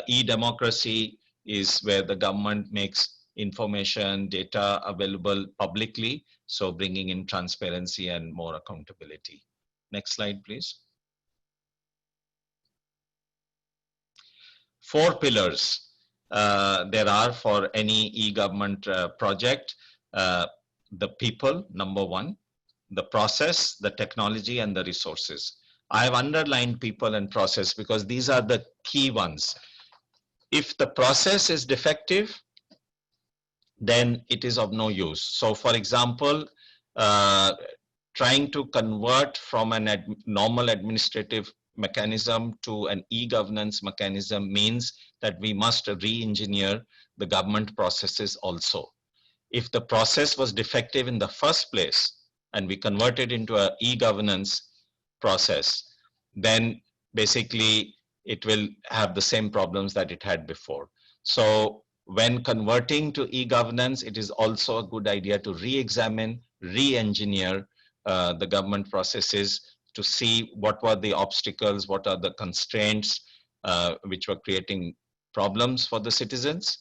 E-democracy is where the government makes information, data available publicly, so bringing in transparency and more accountability. Next slide, please. 4 pillars there are for any e-government project. The people, number 1, the process, the technology, and the resources. I have underlined people and process because these are the key ones. If the process is defective, then it is of no use. So for example, trying to convert from an normal administrative mechanism to an e-governance mechanism means that we must re-engineer the government processes also. If the process was defective in the first place and we convert it into an e-governance process, then basically it will have the same problems that it had before. So when converting to e-governance, it is also a good idea to re-examine, re-engineer the government processes to see what were the obstacles, what are the constraints which were creating problems for the citizens,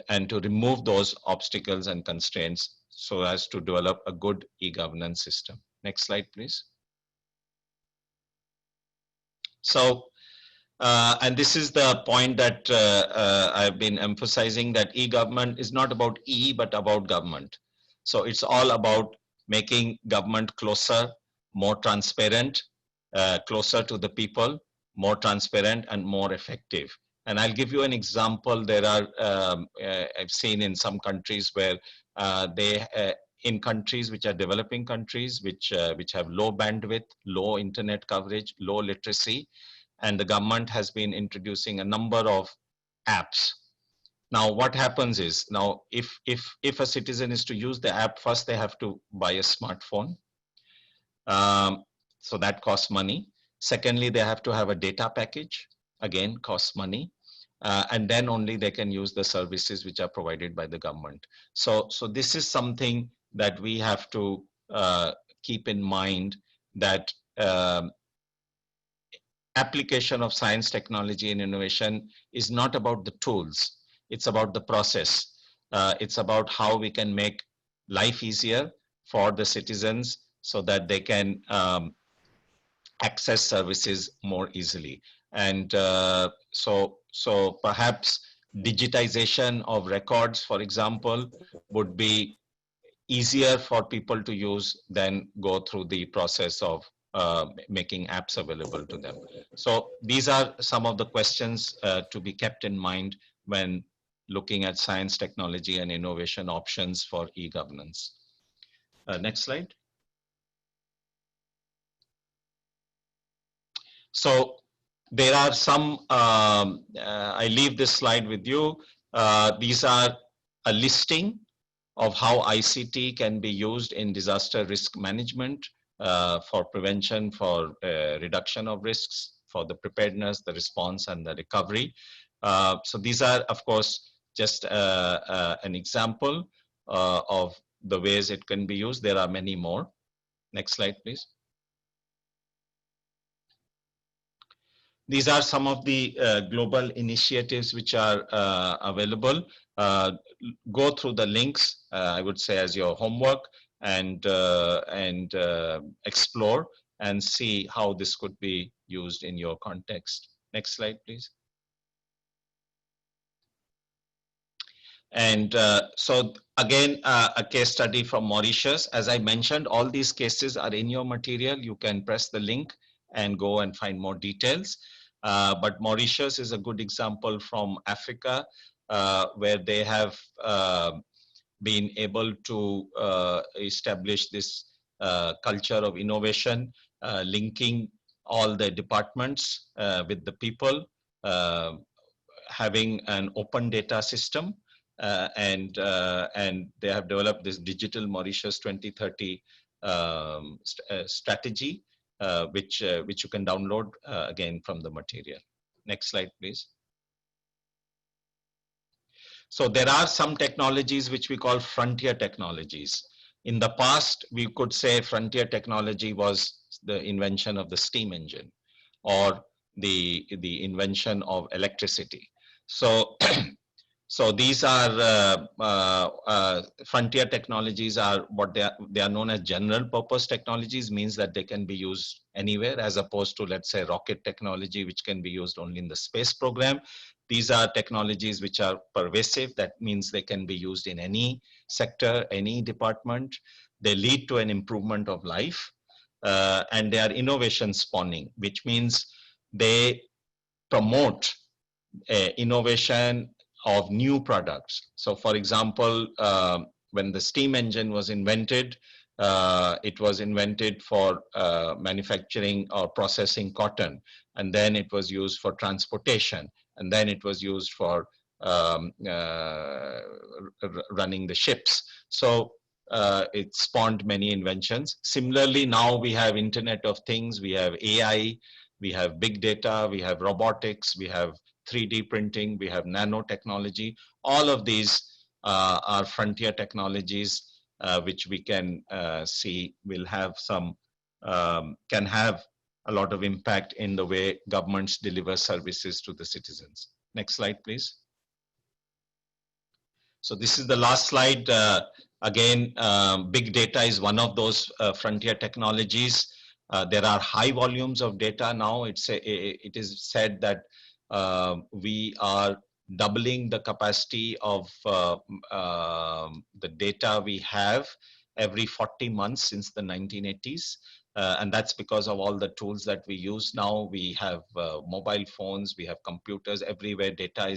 and to remove those obstacles and constraints so as to develop a good e-governance system. Next slide, please. So, and this is the point that I've been emphasizing, that e-government is not about e, but about government. So it's all about making government closer, more transparent, closer to the people, more transparent and more effective. And I'll give you an example. There are, I've seen in some countries where in countries which are developing countries, which have low bandwidth, low internet coverage, low literacy, and the government has been introducing a number of apps. Now, what happens is, now if a citizen is to use the app, first they have to buy a smartphone. So that costs money. Secondly, they have to have a data package, again costs money. And then only they can use the services which are provided by the government. So this is something that we have to keep in mind, that application of science, technology, and innovation is not about the tools. It's about the process. It's about how we can make life easier for the citizens so that they can access services more easily. And so perhaps digitization of records, for example, would be easier for people to use than go through the process of making apps available to them. So these are some of the questions to be kept in mind when looking at science, technology, and innovation options for e-governance. Next slide. So there are some, I leave this slide with you. These are a listing of how ICT can be used in disaster risk management, for prevention, for reduction of risks, for the preparedness, the response, and the recovery. So these are, of course, just an example of the ways it can be used. There are many more. Next slide, please. These are some of the global initiatives which are available. Go through the links, I would say, as your homework, and explore and see how this could be used in your context. Next slide, please. And so again, a case study from Mauritius. As I mentioned, all these cases are in your material. You can press the link and go and find more details. But Mauritius is a good example from Africa, where they have been able to establish this culture of innovation, linking all the departments with the people, having an open data system, and they have developed this Digital Mauritius 2030 strategy, which you can download again from the material. Next slide, please. So there are some technologies which we call frontier technologies. In the past, we could say frontier technology was the invention of the steam engine or the invention of electricity. So so these are frontier technologies are what they are known as general purpose technologies, means that they can be used anywhere, as opposed to, let's say, rocket technology, which can be used only in the space program. These are technologies which are pervasive. That means they can be used in any sector, any department. They lead to an improvement of life, and they are innovation spawning, which means they promote innovation of new products. So for example, when the steam engine was invented, it was invented for manufacturing or processing cotton, and then it was used for transportation, and then it was used for running the ships. So it spawned many inventions. Similarly, now we have Internet of Things, we have AI, we have big data, we have robotics, we have 3D printing, we have nanotechnology. All of these are frontier technologies which we can see will have some, can have a lot of impact in the way governments deliver services to the citizens. Next slide, please. So this is the last slide. Again, big data is one of those frontier technologies. There are high volumes of data now. It is said that we are doubling the capacity of the data we have every 40 months since the 1980s. And that's because of all the tools that we use now. We have mobile phones, we have computers, everywhere data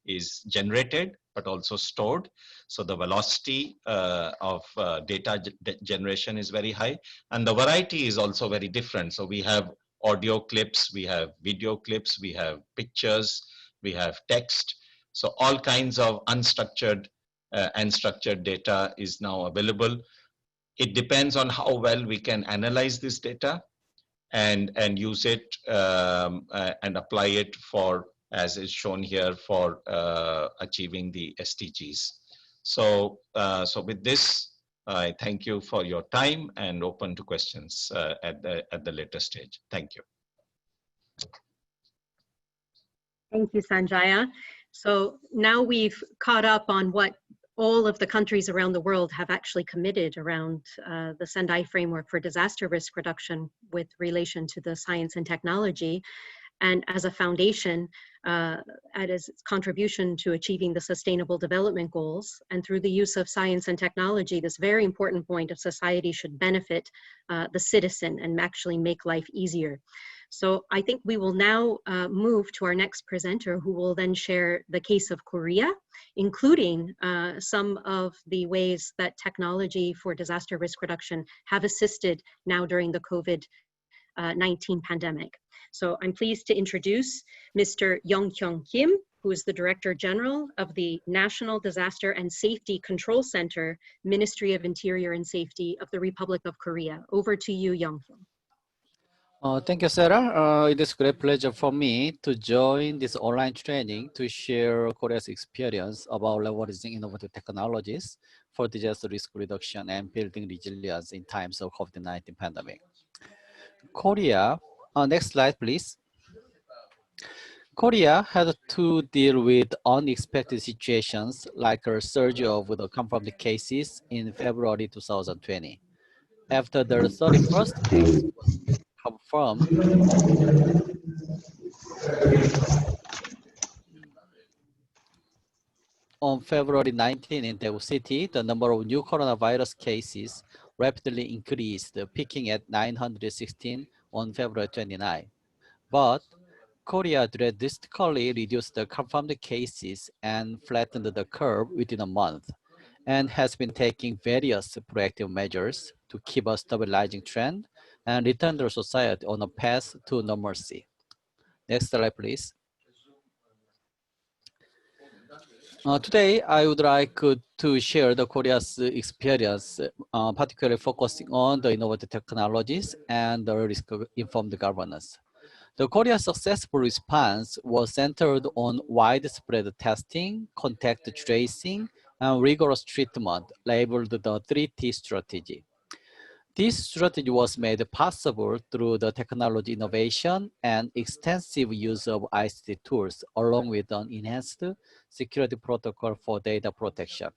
is generated, but also stored. So the velocity of data generation is very high, and the variety is also very different. So we have audio clips, we have video clips, we have pictures, we have text. So all kinds of unstructured and structured data is now available. It depends on how well we can analyze this data and use it and apply it for, as is shown here, for achieving the SDGs. So, with this, I thank you for your time and open to questions at the later stage. Thank you. Thank you, Sanjaya. So now we've caught up on what all of the countries around the world have actually committed around the Sendai Framework for Disaster Risk Reduction with relation to the science and technology. And as a foundation, as its contribution to achieving the Sustainable Development Goals, and through the use of science and technology, this very important point of society should benefit the citizen and actually make life easier. So I think we will now move to our next presenter, who will then share the case of Korea, including some of the ways that technology for disaster risk reduction have assisted now during the COVID-19 pandemic. So I'm pleased to introduce Mr. Young-Hyung Kim, who is the Director General of the National Disaster and Safety Control Center, Ministry of Interior and Safety of the Republic of Korea. Over to you, Young-Hyung. Thank you, Sarah. It is a great pleasure for me to join this online training to share Korea's experience about leveraging innovative technologies for disaster risk reduction and building resilience in times of COVID-19 pandemic. Korea, next slide, please. Korea had to deal with unexpected situations like a surge of the confirmed cases in February 2020. After the 31st case was confirmed on February 19 in Daegu City, the number of new coronavirus cases rapidly increased, peaking at 916 on February 29. But Korea drastically reduced the confirmed cases and flattened the curve within a month, and has been taking various proactive measures to keep a stabilizing trend and return the society on a path to normalcy. Next slide, please. Today, I would like to share the Korea's experience, particularly focusing on the innovative technologies and the risk-informed governance. The Korea's successful response was centered on widespread testing, contact tracing, and rigorous treatment, labeled the 3T strategy. This strategy was made possible through the technology innovation and extensive use of ICT tools, along with an enhanced security protocol for data protection.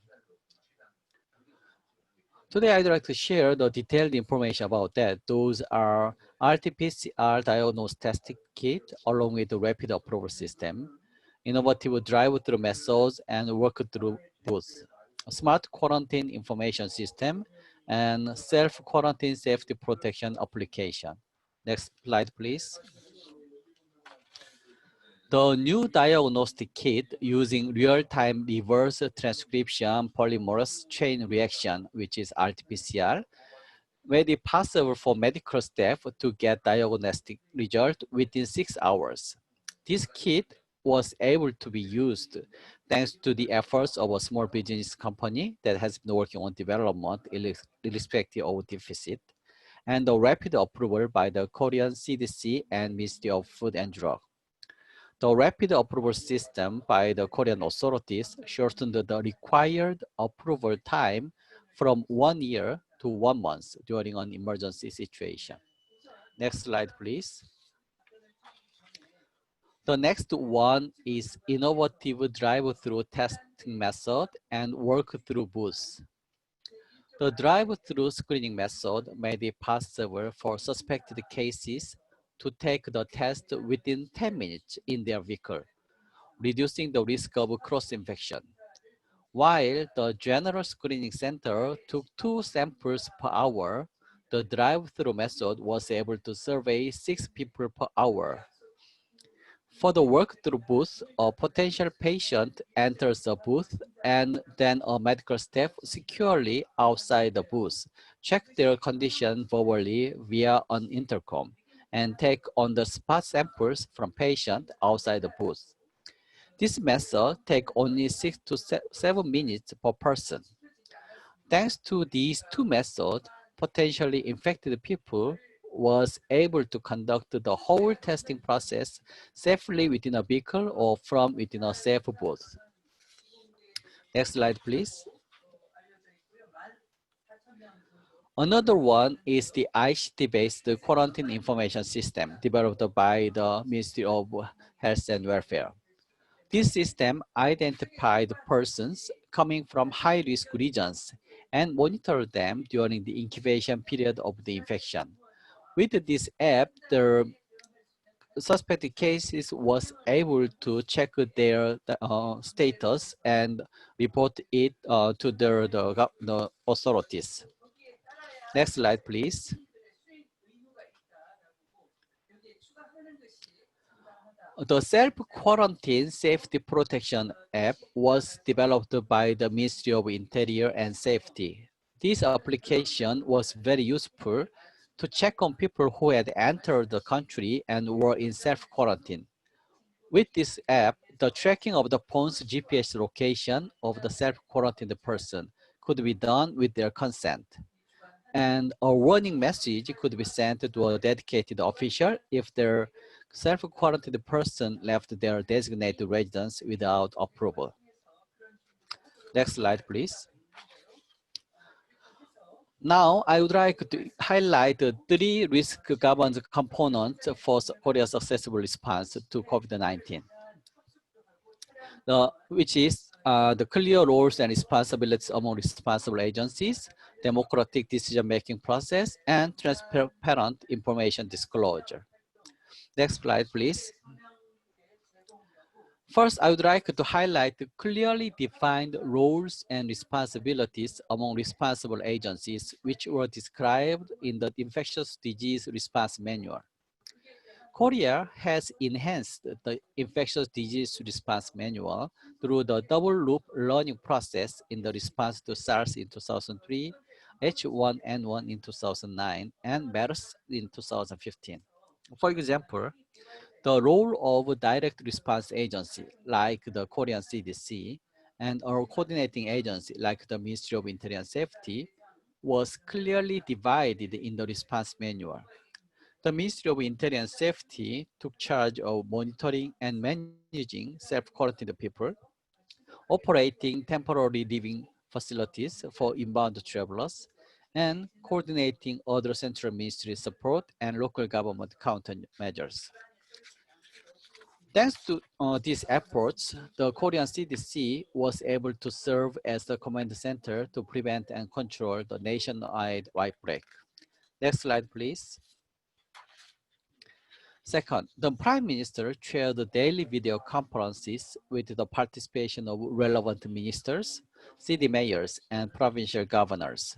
Today, I'd like to share the detailed information about that. Those are RT-PCR diagnostic testing kit, along with the rapid approval system, innovative drive-through methods and work-through booths, a smart quarantine information system, and self-quarantine safety protection application. Next slide, please. The new diagnostic kit using real-time reverse transcription polymerase chain reaction, which is RT-PCR, made it possible for medical staff to get diagnostic result within 6 hours. This kit was able to be used thanks to the efforts of a small business company that has been working on development irrespective of deficit, and the rapid approval by the Korean CDC and Ministry of Food and Drug. The rapid approval system by the Korean authorities shortened the required approval time from 1 year to 1 month during an emergency situation. Next slide, please. The next one is innovative drive-through testing method and work-through booths. The drive-through screening method made it possible for suspected cases to take the test within 10 minutes in their vehicle, reducing the risk of cross-infection. While the general screening center took 2 samples per hour, the drive-through method was able to survey 6 people per hour. For the work-through booth, a potential patient enters the booth and then a medical staff securely outside the booth check their condition verbally via an intercom and take on-the-spot samples from patients outside the booth. This method takes only 6 to 7 minutes per person. Thanks to these 2 methods, potentially infected people was able to conduct the whole testing process safely within a vehicle or from within a safe booth. Next slide, please. Another one is the ICT-based quarantine information system developed by the Ministry of Health and Welfare. This system identified persons coming from high-risk regions and monitored them during the incubation period of the infection. With this app, the suspected cases was able to check their status and report it to the authorities. Next slide, please. The self-quarantine safety protection app was developed by the Ministry of Interior and Safety. This application was very useful to check on people who had entered the country and were in self-quarantine. With this app, the tracking of the phone's GPS location of the self-quarantined person could be done with their consent. And a warning message could be sent to a dedicated official if their self-quarantined person left their designated residence without approval. Next slide, please. Now, I would like to highlight the 3 risk governance components for Korea's successful response to COVID-19, which is the clear roles and responsibilities among responsible agencies, democratic decision-making process, and transparent information disclosure. Next slide, please. First, I would like to highlight the clearly defined roles and responsibilities among responsible agencies, which were described in the Infectious Disease Response Manual. Korea has enhanced the Infectious Disease Response Manual through the double-loop learning process in the response to SARS in 2003, H1N1 in 2009, and MERS in 2015. For example, the role of a direct response agency like the Korean CDC and a coordinating agency like the Ministry of Interior and Safety was clearly divided in the response manual. The Ministry of Interior and Safety took charge of monitoring and managing self-quarantined people, operating temporary living facilities for inbound travelers, and coordinating other central ministry support and local government countermeasures. Thanks to these efforts, the Korean CDC was able to serve as the command center to prevent and control the nationwide outbreak. Next slide, please. Second, the Prime Minister chaired daily video conferences with the participation of relevant ministers, city mayors, and provincial governors.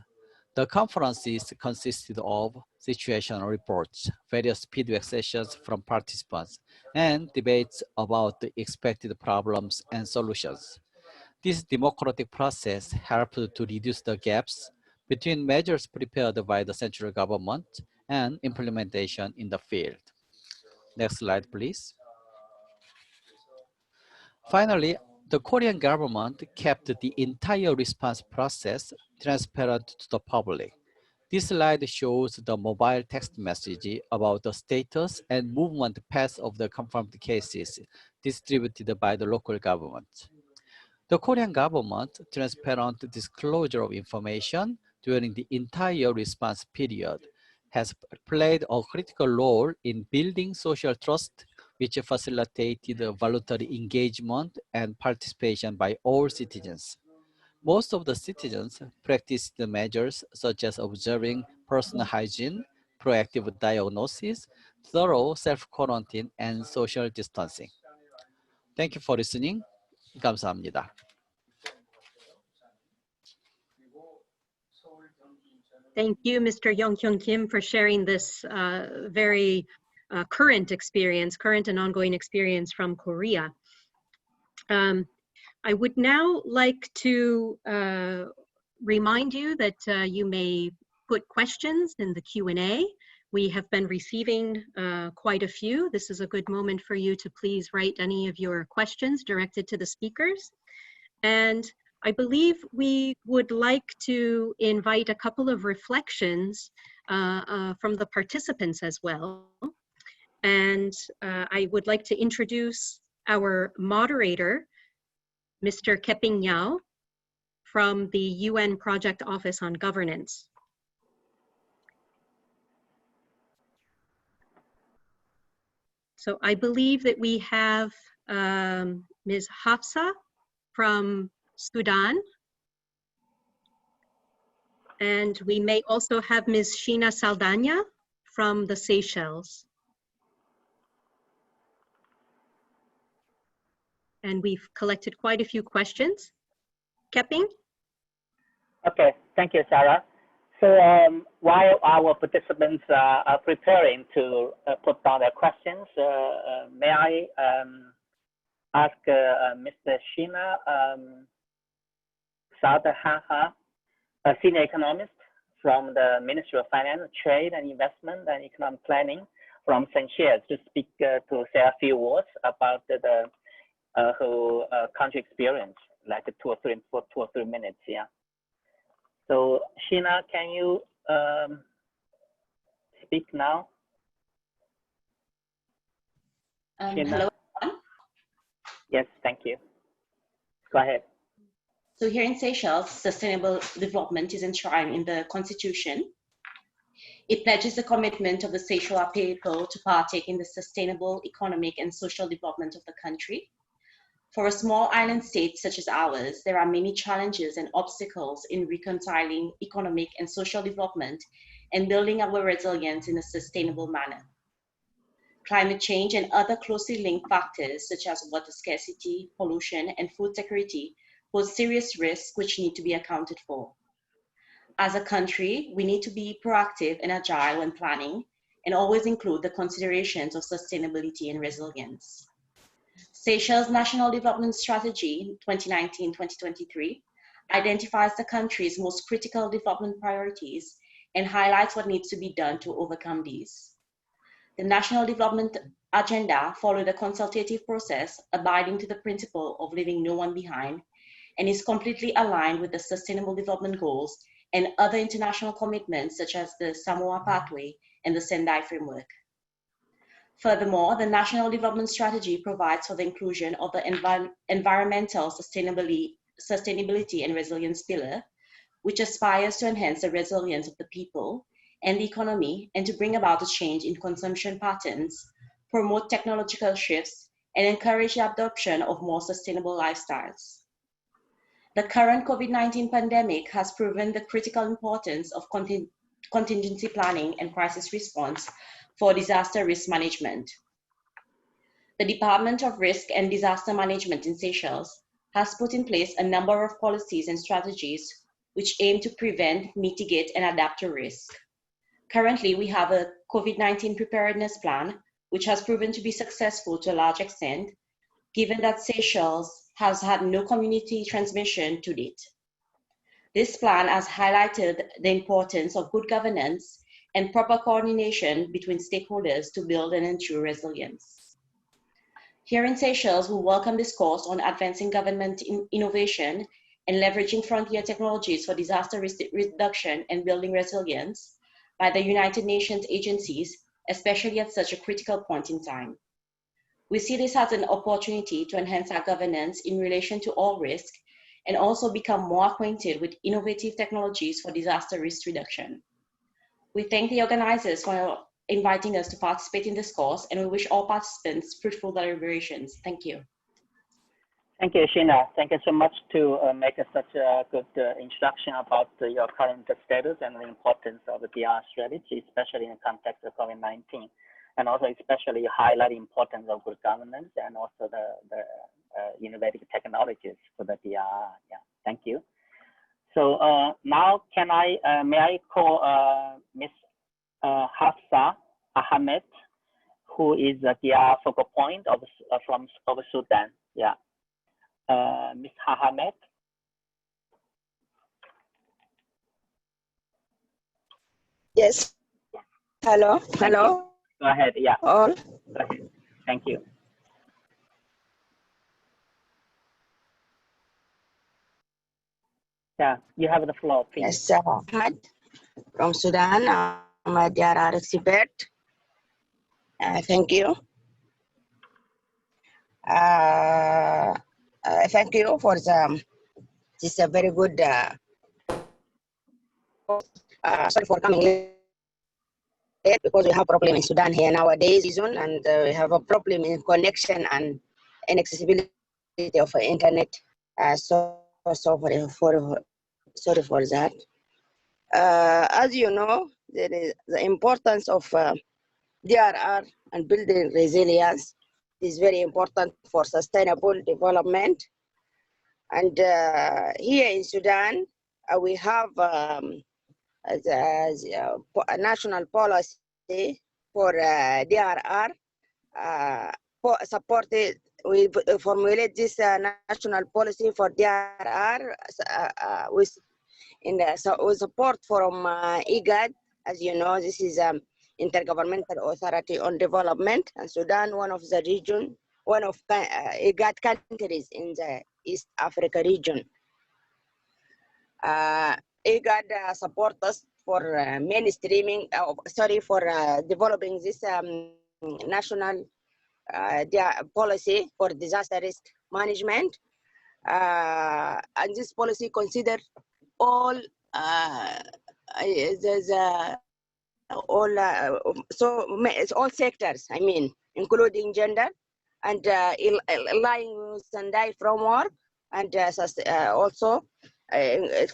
The conferences consisted of situational reports, various feedback sessions from participants, and debates about the expected problems and solutions. This democratic process helped to reduce the gaps between measures prepared by the central government and implementation in the field. Next slide, please. Finally, the Korean government kept the entire response process transparent to the public. This slide shows the mobile text message about the status and movement path of the confirmed cases distributed by the local government. The Korean government transparent disclosure of information during the entire response period has played a critical role in building social trust, which facilitated voluntary engagement and participation by all citizens. Most of the citizens practiced the measures such as observing personal hygiene, proactive diagnosis, thorough self-quarantine, and social distancing. Thank you for listening. 감사합니다. Thank you, Mr. Young-Hyun Kim, for sharing this very current and ongoing experience from Korea. I would now like to remind you that you may put questions in the Q&A. We have been receiving quite a few. This is a good moment for you to please write any of your questions directed to the speakers. And I believe we would like to invite a couple of reflections from the participants as well. And I would like to introduce our moderator, Mr. Keping Yao from the UN Project Office on Governance. So I believe that we have Ms. Hafsa from Sudan. And we may also have Ms. Sheena Saldana from the Seychelles. And we've collected quite a few questions. Keping? Okay, thank you, Sarah. So while our participants are preparing to put down their questions, may I ask Mr. Sheena Saldana, a senior economist from the Ministry of Finance, Trade and Investment and Economic Planning from Seychelles, to speak to say a few words about the whole country experience, like 2 or 3 minutes, yeah. So Sheena, can you speak now? Hello, everyone. Yes, thank you. Go ahead. So here in Seychelles, sustainable development is enshrined in the Constitution. It pledges the commitment of the Seychelles people to partake in the sustainable economic and social development of the country. For a small island state such as ours, there are many challenges and obstacles in reconciling economic and social development and building our resilience in a sustainable manner. Climate change and other closely linked factors such as water scarcity, pollution, and food security pose serious risks which need to be accounted for. As a country, we need to be proactive and agile when planning and always include the considerations of sustainability and resilience. Seychelles' National Development Strategy 2019-2023 identifies the country's most critical development priorities and highlights what needs to be done to overcome these. The National Development Agenda followed a consultative process abiding to the principle of leaving no one behind and is completely aligned with the Sustainable Development Goals and other international commitments such as the Samoa Pathway and the Sendai Framework. Furthermore, the National Development Strategy provides for the inclusion of the environmental sustainability and resilience pillar, which aspires to enhance the resilience of the people and the economy and to bring about a change in consumption patterns, promote technological shifts, and encourage the adoption of more sustainable lifestyles. The current COVID-19 pandemic has proven the critical importance of contingency planning and crisis response for disaster risk management. The Department of Risk and Disaster Management in Seychelles has put in place a number of policies and strategies which aim to prevent, mitigate, and adapt to risk. Currently, we have a COVID-19 preparedness plan, which has proven to be successful to a large extent, given that Seychelles has had no community transmission to date. This plan has highlighted the importance of good governance and proper coordination between stakeholders to build and ensure resilience. Here in Seychelles, we welcome this course on advancing government innovation and leveraging frontier technologies for disaster risk reduction and building resilience by the United Nations agencies, especially at such a critical point in time. We see this as an opportunity to enhance our governance in relation to all risk and also become more acquainted with innovative technologies for disaster risk reduction. We thank the organizers for inviting us to participate in this course, and we wish all participants fruitful deliberations. Thank you. Thank you, Sheena. Thank you so much to make such a good introduction about your current status and the importance of the DRR strategy, especially in the context of COVID-19, and also especially highlight the importance of good governance and also the innovative technologies for the DRR. Yeah, thank you. So now may I call Ms. Hafsa Ahmed, who is the DRR focal point of Sudan. Yeah. Ms. Ahmed. Yes. Hello. Hello. Go ahead. Yeah. All. Go ahead. Thank you. Yeah, you have the floor, please. Yes, Ahmed from Sudan. I'm a DRR expert. Thank you. Thank you for this is a very good. Sorry for coming late because we have a problem in Sudan here nowadays, and we have a problem in connection and inaccessibility of internet. Sorry for that. As you know, there is the importance of DRR and building resilience is very important for sustainable development. And here in Sudan, we have a national policy for DRR. We formulate this national policy for DRR with support from IGAD. As you know, this is Intergovernmental Authority on Development, and Sudan, one of IGAD countries in the East Africa region. IGAD support us for mainstreaming, for developing this national policy for disaster risk management. And this policy consider all all sectors, I mean, including gender, and aligning with Sendai Framework, and also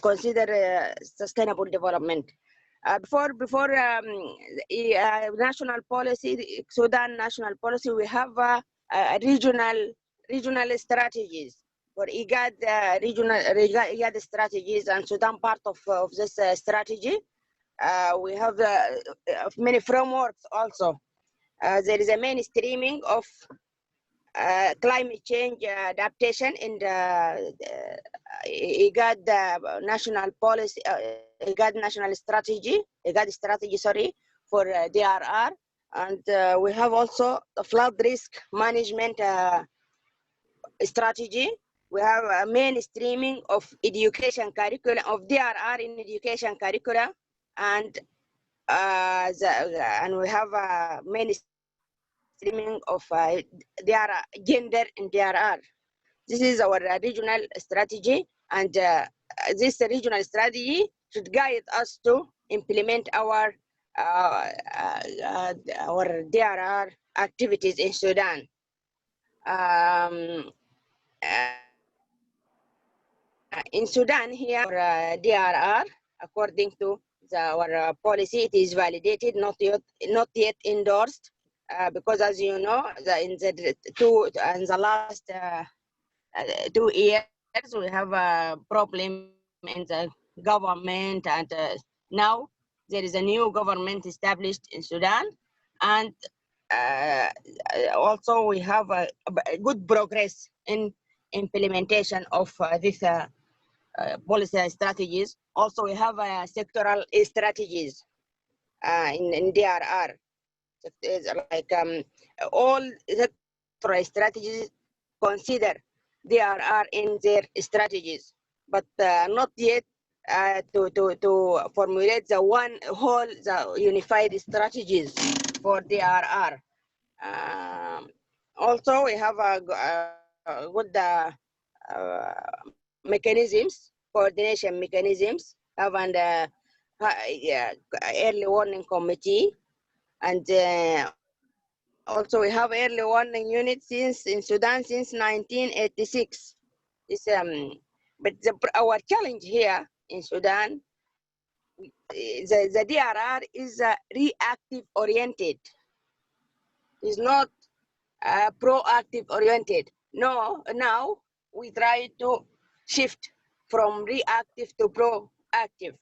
consider sustainable development. Before national policy, Sudan national policy, we have regional strategies for IGAD, regional IGAD strategies, and Sudan part of this strategy. We have many frameworks also. There is a mainstreaming of climate change adaptation in the IGAD national policy, IGAD national strategy, IGAD strategy, sorry, for DRR. And we have also the flood risk management strategy. We have a mainstreaming of education curriculum, of DRR in education curricula, and we have a mainstreaming of DRR, gender in DRR. This is our regional strategy, and this regional strategy should guide us to implement our DRR activities in Sudan. In Sudan here, for DRR, according to our policy, it is validated, not yet endorsed, because as you know, in the last 2 years, we have a problem in the government, and now there is a new government established in Sudan, and also we have a good progress in implementation of this policy strategies. Also, we have sectoral strategies in DRR. It's like all sectoral strategies consider DRR in their strategies, but not yet to formulate the the unified strategies for DRR. Also, we have good mechanisms, coordination mechanisms, have an early warning committee, and also we have early warning units in Sudan since 1986. But our challenge here in Sudan, the DRR is reactive oriented. It's not proactive oriented. No, now we try to shift from reactive to proactive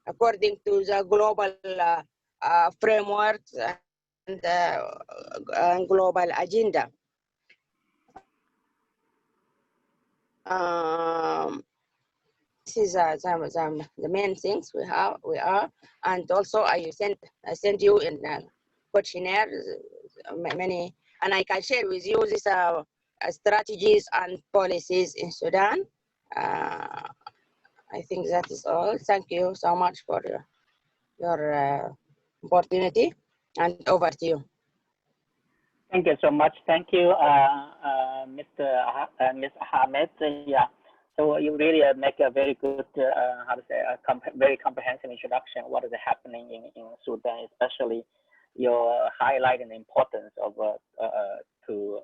according to the global frameworks and global agenda. This is the main things we are, and also I sent you in questionnaire many, and I can share with you these strategies and policies in Sudan. I think that is all. Thank you so much for your opportunity, and over to you. Thank you so much. Thank you, Ms. Ahmed. Yeah, so you really make a very good, how to say, very comprehensive introduction. What is happening in Sudan, especially your highlighting the importance of to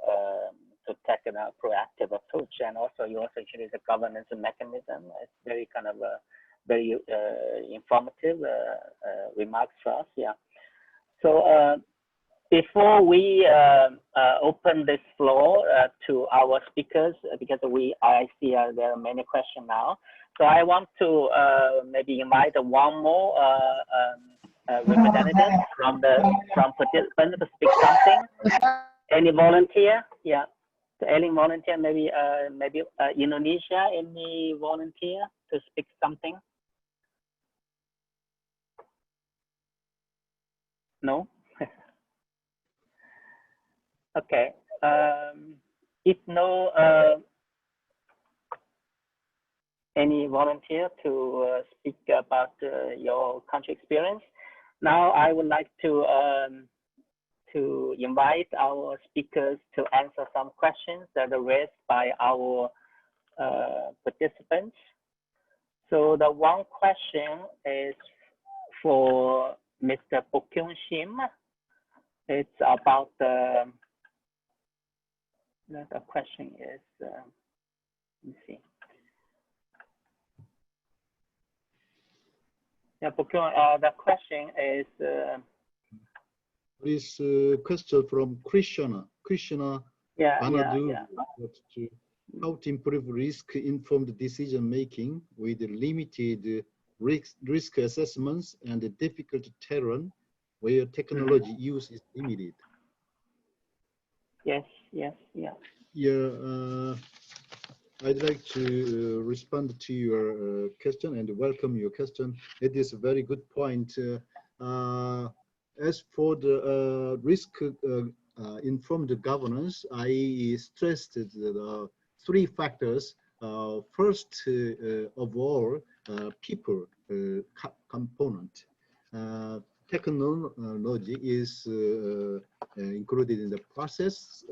take a proactive approach, and also you also introduce a governance mechanism. It's very kind of very informative remarks for us. Yeah. So before we open this floor to our speakers, because I see there are many questions now. So I want to maybe invite one more representative from participants to speak something. Any volunteer? Yeah. So any volunteer? Maybe Indonesia. Any volunteer to speak something? No. Okay. If no any volunteer to speak about your country experience, now I would like to invite our speakers to answer some questions that are raised by our participants. So the one question is for Mr. Pokyung Shim. It's about the question is, let me see. Yeah, Pokyung, the question is. This question from Krishna. Banadu, how to improve risk-informed decision-making with limited risk assessments and difficult terrain where technology use is limited. Yes. Yeah, I'd like to respond to your question and welcome your question. It is a very good point. As for the risk-informed governance, I stressed the three factors. First of all, people component. Technology is included in the process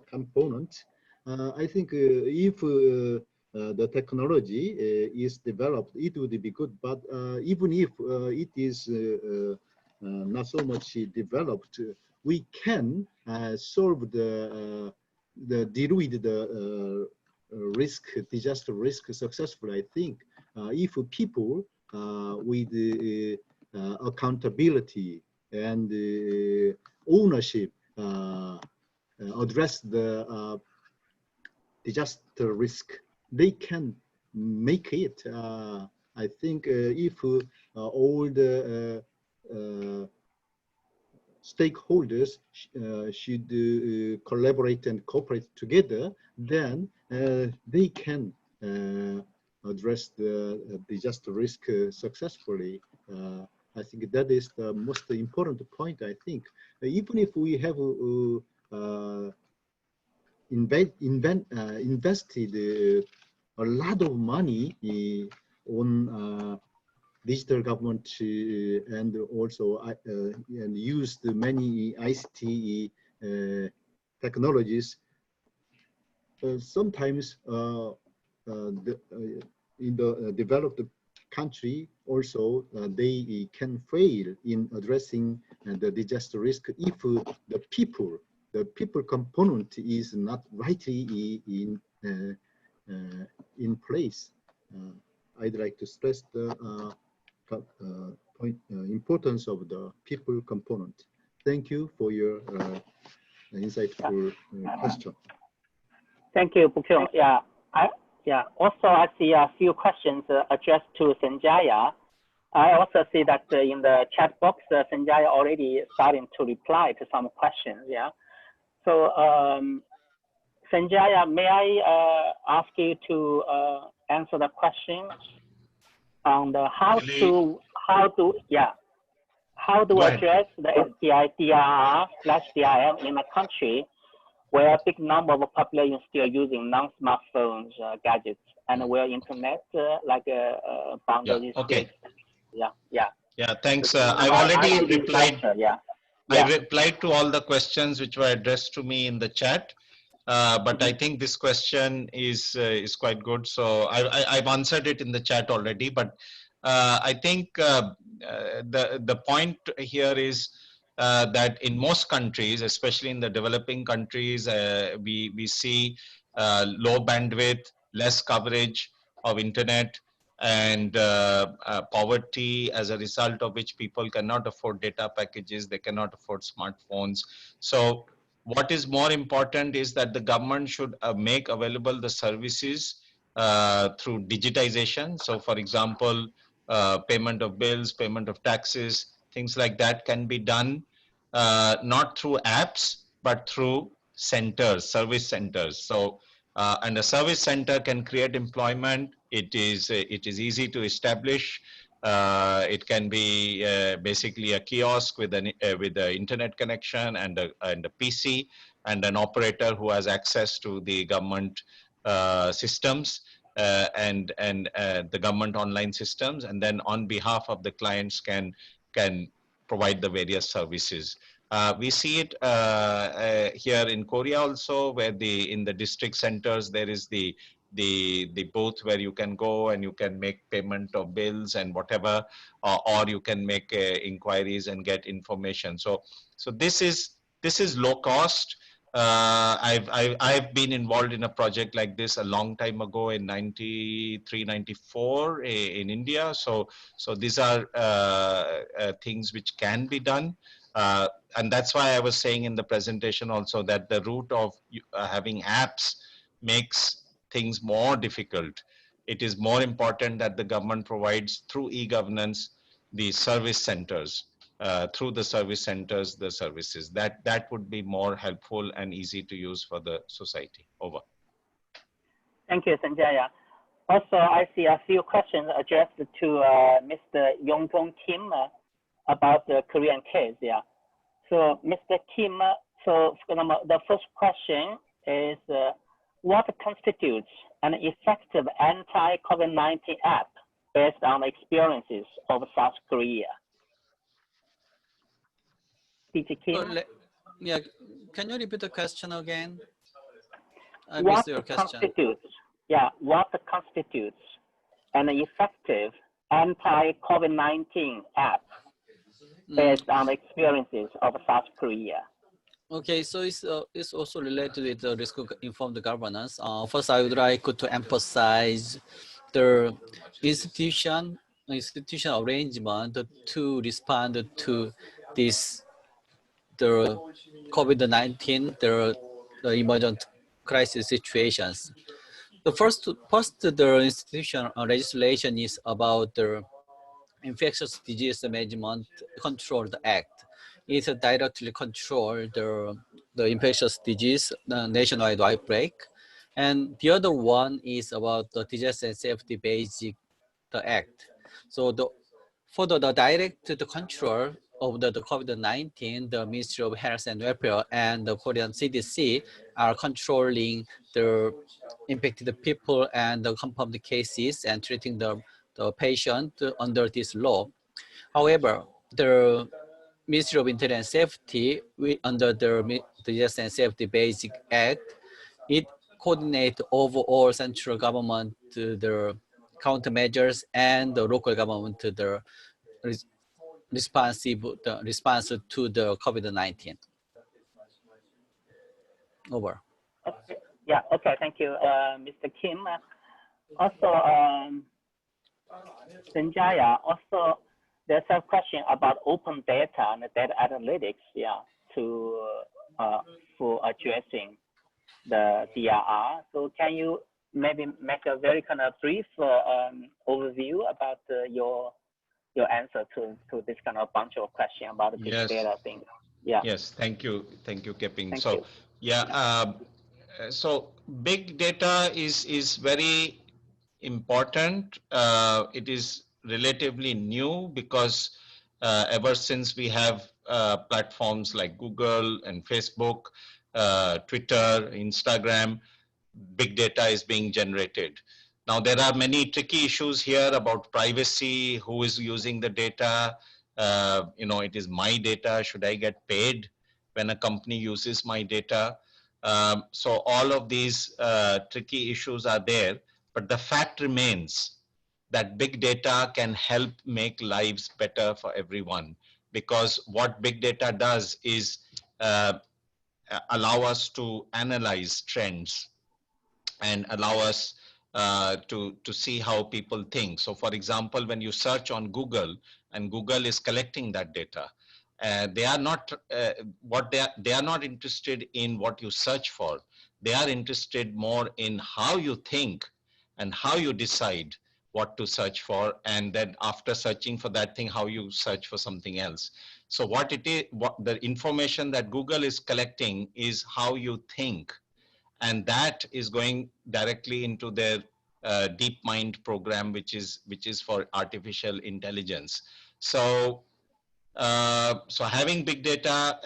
component. I think if the technology is developed, it would be good. But even if it is not so much developed, we can solve deal with the disaster risk successfully. I think if people with accountability and ownership address the disaster risk, they can make it. I think if all the stakeholders should collaborate and cooperate together, then they can address the disaster risk successfully. I think that is the most important point. I think even if we have invested a lot of money on digital government and also and used many ICT technologies, sometimes in the developed country also they can fail in addressing the disaster risk if the people component is not rightly in place. I'd like to stress the importance of the people component. Thank you for your insightful question. Thank you, Bukyung. Also, I see a few questions addressed to Sanjaya. I also see that in the chat box, Sanjaya already starting to reply to some questions. Yeah. So, Sanjaya, may I ask you to answer the question on the how to address the SDI DRR/DRM in a country where a big number of the population is still using non-smartphones gadgets and where internet boundaries. Okay. Yeah. Thanks. I've already replied. I replied to all the questions which were addressed to me in the chat. But I think this question is quite good. So I've answered it in the chat already. But I think the point here is that in most countries, especially in the developing countries, we see low bandwidth, less coverage of internet, and poverty, as a result of which people cannot afford data packages, they cannot afford smartphones. So what is more important is that the government should make available the services through digitization. So for example, payment of bills, payment of taxes, things like that can be done not through apps, but through centers, service centers. So and a service center can create employment. It is easy to establish. It can be basically a kiosk with an internet connection and a PC and an operator who has access to the government systems and the government online systems, and then on behalf of the clients can provide the various services. We see it here in Korea also, where in the district centers there is the booth where you can go and you can make payment of bills and whatever, or you can make inquiries and get information. So this is low cost. I've been involved in a project like this a long time ago in 93, 94 in India. So these are things which can be done. And that's why I was saying in the presentation also that the route of having apps makes things more difficult. It is more important that the government provides through e-governance the service centers, through the service centers, the services. That would be more helpful and easy to use for the society. Over. Thank you, Sanjaya. Also, I see a few questions addressed to Mr. Yongdong Kim about the Korean case. Yeah. So, Mr. Kim, the first question is, what constitutes an effective anti-COVID-19 app based on the experiences of South Korea? DG Kim? Yeah, can you repeat the question again? I missed your question. What constitutes an effective anti-COVID-19 app based on the experiences of South Korea? Okay, so it's also related with the risk-informed governance. First, I would like to emphasize the institution arrangement to respond to this, the COVID-19, the emergent crisis situations. The first, the institution legislation is about the Infectious Disease Management Control Act. It directly controls the infectious disease nationwide outbreak, And the other one is about the Disaster and Safety Basic Act. So for the direct control of the COVID-19, the Ministry of Health and Welfare and the Korean CDC are controlling the impacted people and the confirmed cases and treating the patient under this law. However, the Ministry of Interior and Safety, under the Disaster and Safety Basic Act, it coordinates overall central government the countermeasures and the local government the response to the COVID-19. Over. Okay. Yeah. Okay. Thank you, Mr. Kim. Also, Sanjaya, also there's a question about open data and data analytics, yeah, for addressing the DRR. So can you maybe make a very kind of brief overview about your answer to this kind of bunch of questions about the big data thing? Yeah. Yes. Thank you, Keping. Thank So you. yeah. So big data is very important. It is relatively new because ever since we have platforms like Google and Facebook, Twitter, Instagram, big data is being generated. Now, there are many tricky issues here about privacy, who is using the data. It is my data. Should I get paid when a company uses my data? So all of these tricky issues are there. But the fact remains that big data can help make lives better for everyone, because what big data does is allow us to analyze trends and allow us to see how people think. So for example, when you search on Google and Google is collecting that data, they are not they are not interested in what you search for. They are interested more in how you think and how you decide what to search for, and then after searching for that thing, how you search for something else. So what the information that Google is collecting is how you think, and that is going directly into their DeepMind program, which is for artificial intelligence. So so having big data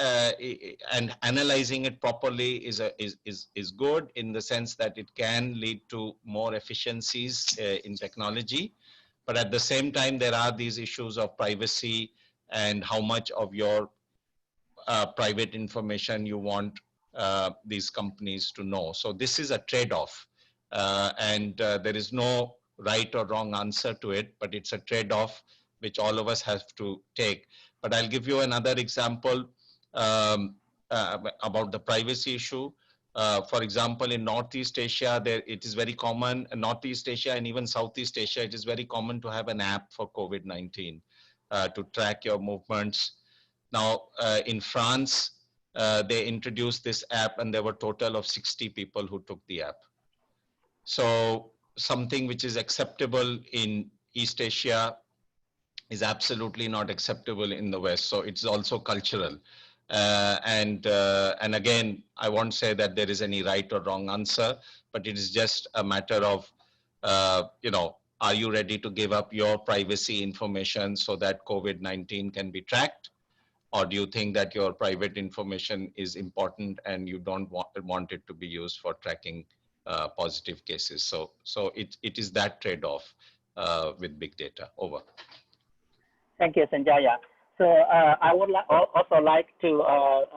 and analyzing it properly is good, in the sense that it can lead to more efficiencies in technology. But at the same time, there are these issues of privacy and how much of your private information you want these companies to know. So this is a trade-off, and there is no right or wrong answer to it, but it's a trade-off which all of us have to take. But I'll give you another example about the privacy issue. For example, in Northeast Asia, it is very common, Northeast Asia and even Southeast Asia, it is very common to have an app for COVID-19 to track your movements. Now, in France, they introduced this app and there were a total of 60 people who took the app. So something which is acceptable in East Asia is absolutely not acceptable in the West. So it's also cultural. And again, I won't say that there is any right or wrong answer, but it is just a matter of, are you ready to give up your privacy information so that COVID-19 can be tracked? Or do you think that your private information is important and you don't want it to be used for tracking positive cases? So it is that trade-off with big data. Over. Thank you, Sanjaya. So I would also like to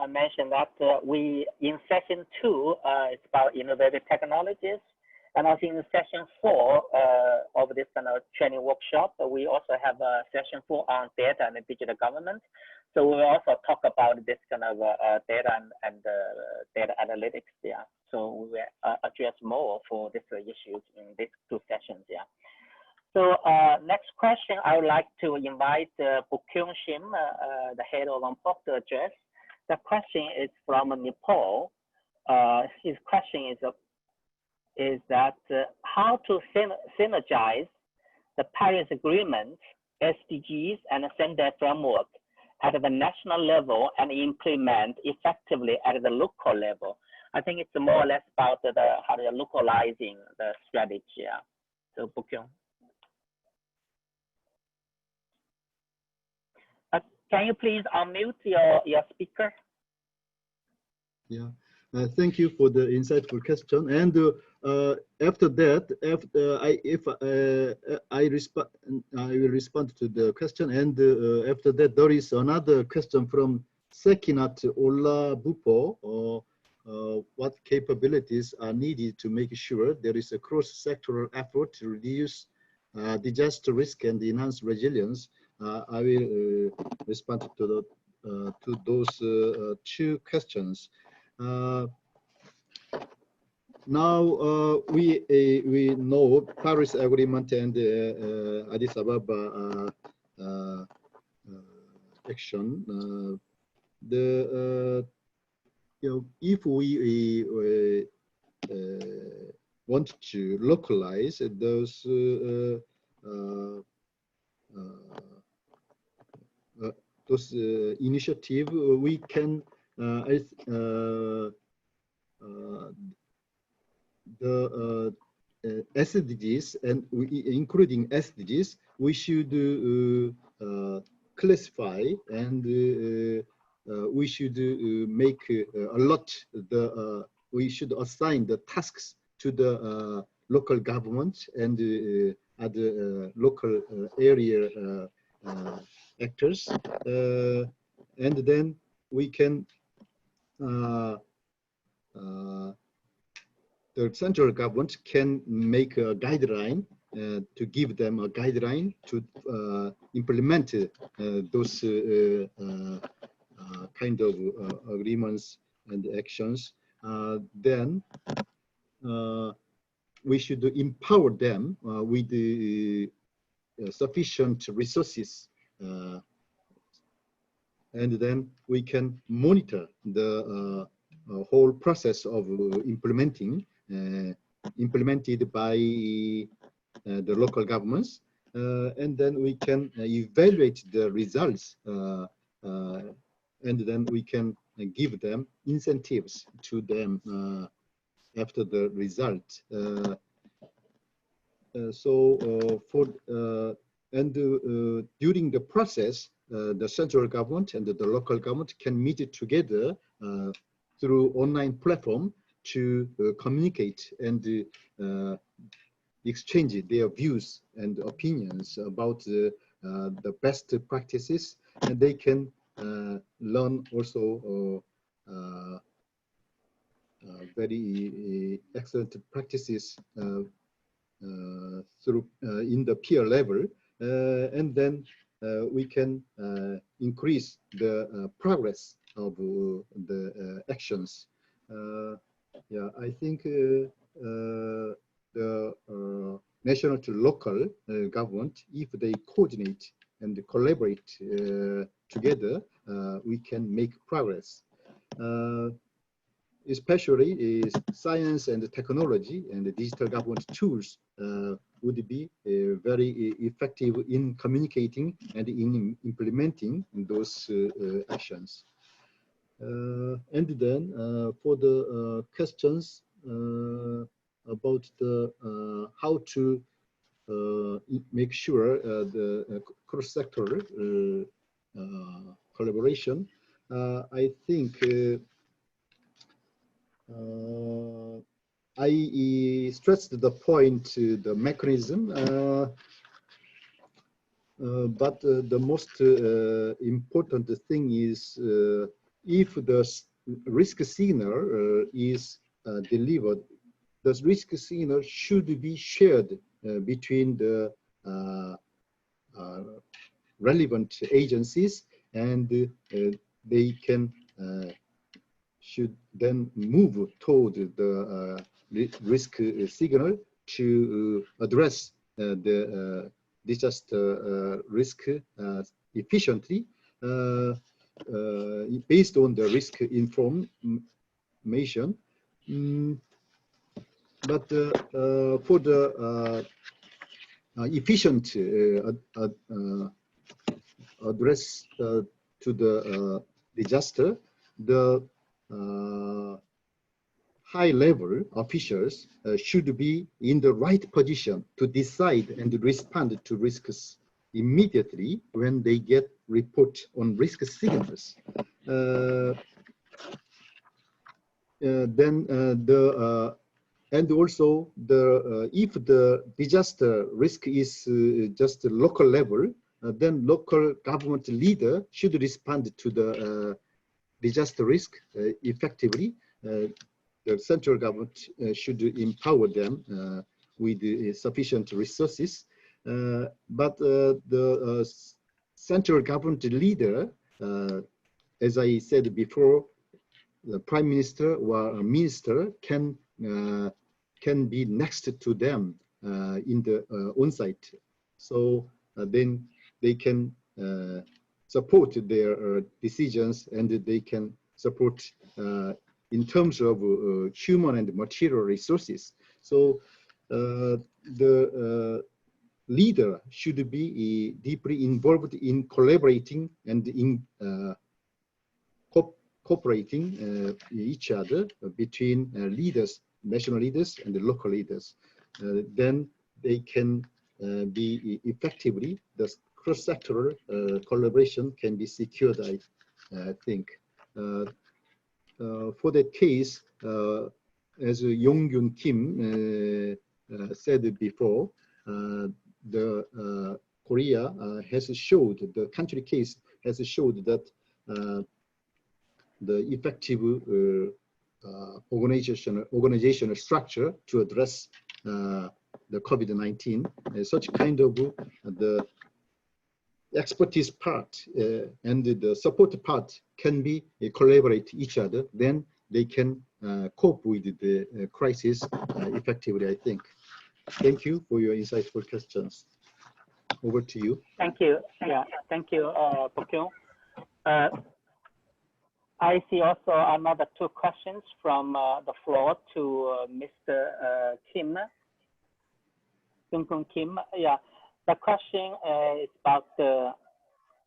mention that we, in session 2, it's about innovative technologies. And I think in session 4 of this kind of training workshop, we also have session 4 on data and digital government. So we'll also talk about this kind of data and data analytics. Yeah. So we will address more for these issues in these 2 sessions. Yeah. So next question, I would like to invite Bokyung Shim, the head of UNPOG, to address. The question is from Nepal. His question is that how to synergize the Paris Agreement, SDGs, and the Sendai Framework at the national level and implement effectively at the local level. I think it's more or less about how they're localizing the strategy. Yeah. So Bokyung. Can you please unmute your speaker? Yeah, thank you for the insightful question. And after that, I will respond to the question. And after that, there is another question from Sekinat Ola Bupo. What capabilities are needed to make sure there is a cross-sectoral effort to reduce disaster risk and enhance resilience? I will respond to those two questions. Now we know Paris Agreement and Addis Ababa action. If we want to localize those initiative, we can the SDGs, and including SDGs, we should classify, and we should make a lot. We should assign the tasks to the local government and other local area actors, and then we can. The central government can make a guideline to give them a guideline to implement those kind of agreements and actions. Then we should empower them with the sufficient resources, and then we can monitor the whole process of implemented by the local governments, and then we can evaluate the results, and then we can give them incentives to them after the result. During the process, the central government and the local government can meet together through online platform to communicate and exchange their views and opinions about the best practices, and they can learn also very excellent practices through in the peer level, and then we can increase the progress of the actions. Yeah, I think the national to local government, if they coordinate and collaborate together, we can make progress. Especially is science and technology and the digital government tools would be very effective in communicating and in implementing those actions. And then for the questions about the how to make sure the cross-sector collaboration, I think I stressed the point, the mechanism, but the most important thing is if the risk signal is delivered, the risk signal should be shared between the relevant agencies, and they can should then move toward the risk signal to address the disaster risk efficiently based on the risk information. But for the efficient address to the disaster, the high-level officials should be in the right position to decide and respond to risks immediately when they get report on risk signals. And also if the disaster risk is just local level, then local government leader should respond to the disaster risk effectively. The central government should empower them with sufficient resources. But the central government leader, as I said before, the prime minister or a minister can be next to them in the on-site. So then they can support their decisions, and they can support in terms of human and material resources. So the leader should be deeply involved in collaborating and in cooperating each other between leaders, national leaders and the local leaders. Then they can be effectively, the cross-sectoral collaboration can be secured, I think. For that case, as Yong-Gyun Kim said before, the Korea has showed, the country case has showed that the effective organizational structure to address the COVID-19, such kind of the expertise part and the support part can be collaborate each other, then they can cope with the crisis effectively, I think. Thank you for your insightful questions. Over to you. Thank you. Yeah, thank you, Bo-kyung. I see also another two questions from the floor to Mr. Kim, Jung-Kun Kim. Yeah, the question is about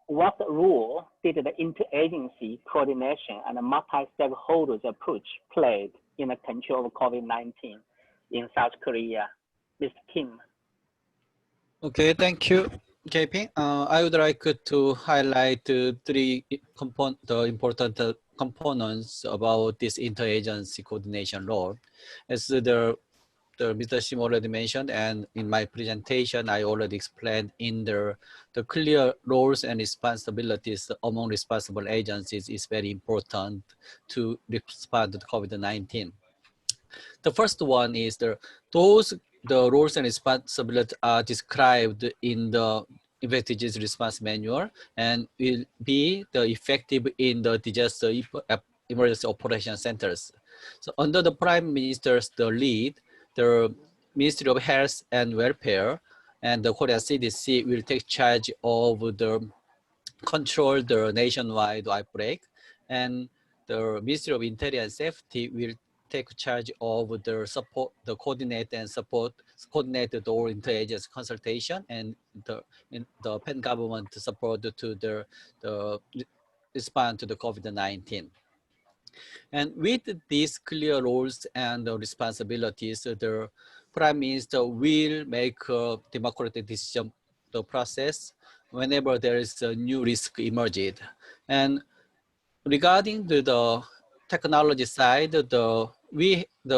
what role did the interagency coordination and multi-stakeholders approach played in the control of COVID-19 in South Korea? Mr. Kim. Okay, thank you, JP. I would like to highlight three important components about this interagency coordination role. As the Mr. Shim already mentioned, and in my presentation, I already explained in the clear roles and responsibilities among responsible agencies is very important to respond to COVID-19. The first one is the roles and responsibilities are described in the investigative response manual and will be effective in the disaster emergency operation centers. So under the Prime Minister's lead, the Ministry of Health and Welfare and the Korean CDC will take charge of the control the nationwide outbreak, and the Ministry of Interior and Safety will take charge of the coordinate and coordinated all interagency consultation and the PEN government support to the respond to the COVID-19. And with these clear roles and responsibilities, the Prime Minister will make a democratic decision the process whenever there is a new risk emerged. And regarding the technology side, the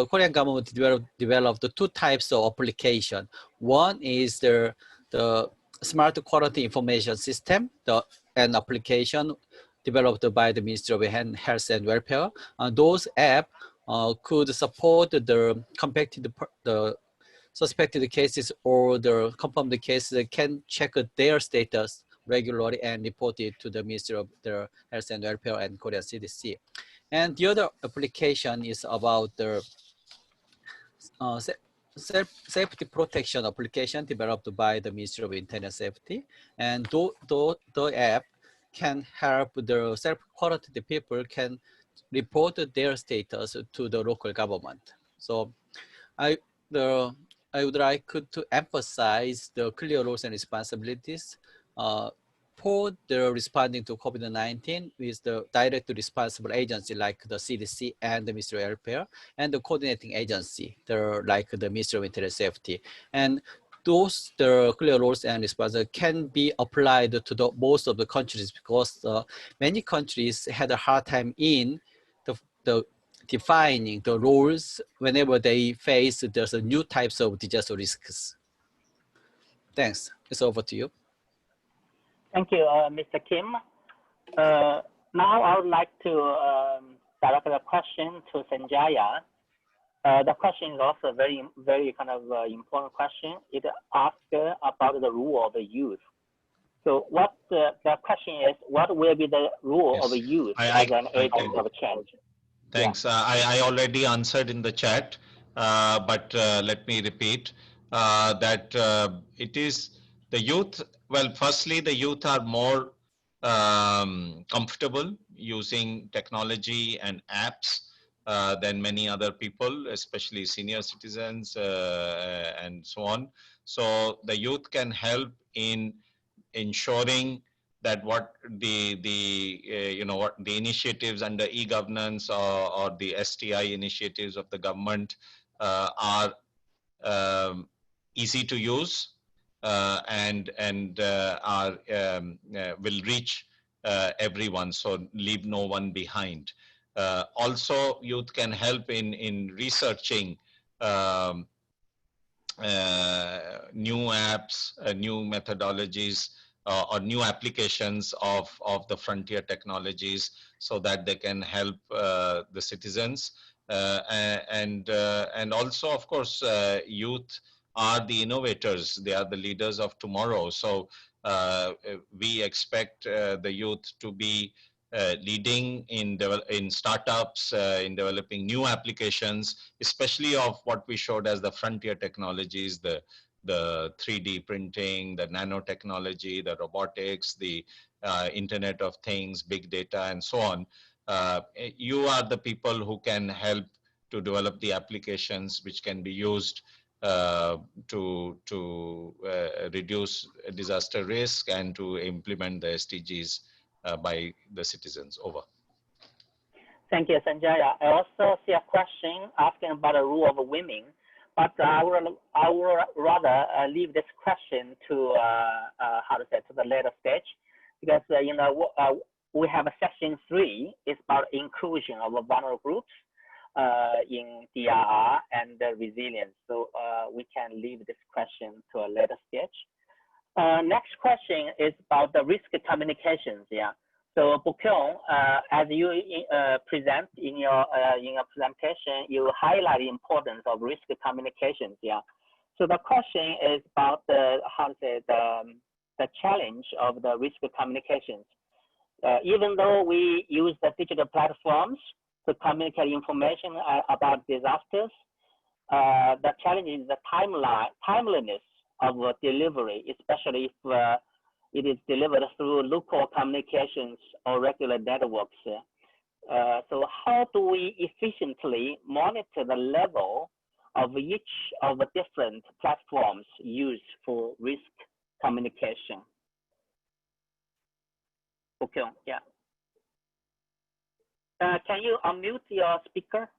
Korean government developed two types of application. One is the smart quarantine information system, an application developed by the Ministry of Health and Welfare. Those apps could support the suspected cases or the confirmed cases that can check their status regularly and report it to the Ministry of the Health and Welfare and Korean CDC. And the other application is about the safety protection application developed by the Ministry of Interior Safety. And the app can help the self-quarantined people can report their status to the local government. So I would like to emphasize the clear roles and responsibilities support the responding to COVID-19 with the direct responsible agency like the CDC and the Ministry of Welfare, and the coordinating agency, like the Ministry of Interior Safety. And those the clear roles and responsibilities can be applied to most of the countries, because many countries had a hard time in the defining the roles whenever they face there's a new types of disaster risks. Thanks. It's over to you. Thank you, Mr. Kim. Now I would like to direct a question to Sanjaya. The question is also very kind of important question. It asks about the role of the youth. So what the question is, what will be the role of the youth as an agent of change? Thanks. Yeah. I already answered in the chat, but let me repeat that it is the youth. Well, firstly, the youth are more comfortable using technology and apps than many other people, especially senior citizens and so on. So the youth can help in ensuring that what the initiatives under e-governance or the STI initiatives of the government are easy to use and will reach everyone, so leave no one behind. Also, youth can help in researching new apps, new methodologies, or new applications of the frontier technologies, so that they can help the citizens. And also, of course, youth are the innovators. They are the leaders of tomorrow. So we expect the youth to be leading in startups, in developing new applications, especially of what we showed as the frontier technologies, the 3D printing, the nanotechnology, the robotics, the Internet of Things, big data, and so on. You are the people who can help to develop the applications which can be used to reduce disaster risk and to implement the SDGs by the citizens. Over. Thank you, Sanjaya. I also see a question asking about the role of women, but I would rather leave this question to to the later stage, because we have a section 3. It's about inclusion of vulnerable groups in DRR and resilience. So we can leave this question to a later stage. Next question is about the risk communications. Yeah. So Bokyung, as you present in your presentation, you highlight the importance of risk communications. Yeah. So the question is about the challenge of the risk communications. Even though we use the digital platforms to communicate information about disasters, the challenge is the timeliness of delivery, especially if it is delivered through local communications or regular networks. So how do we efficiently monitor the level of each of the different platforms used for risk communication? Okay, yeah. Can you unmute your speaker?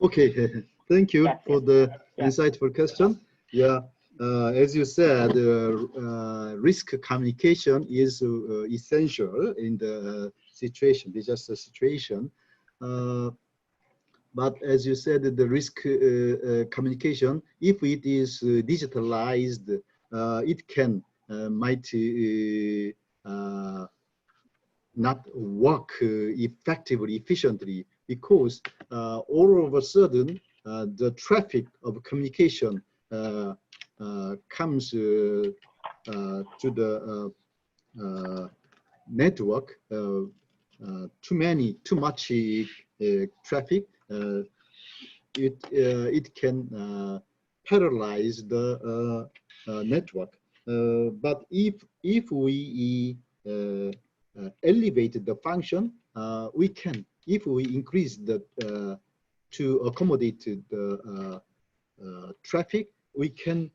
Okay, thank you for the insightful question. Yeah, as you said, risk communication is essential in the disaster situation. But as you said, the risk communication, if it is digitalized, it can might not work effectively, efficiently, because all of a sudden the traffic of communication comes to the network. Too much traffic. It can paralyze the network. But if we elevate the function, we can, if we increase the to accommodate the traffic, we can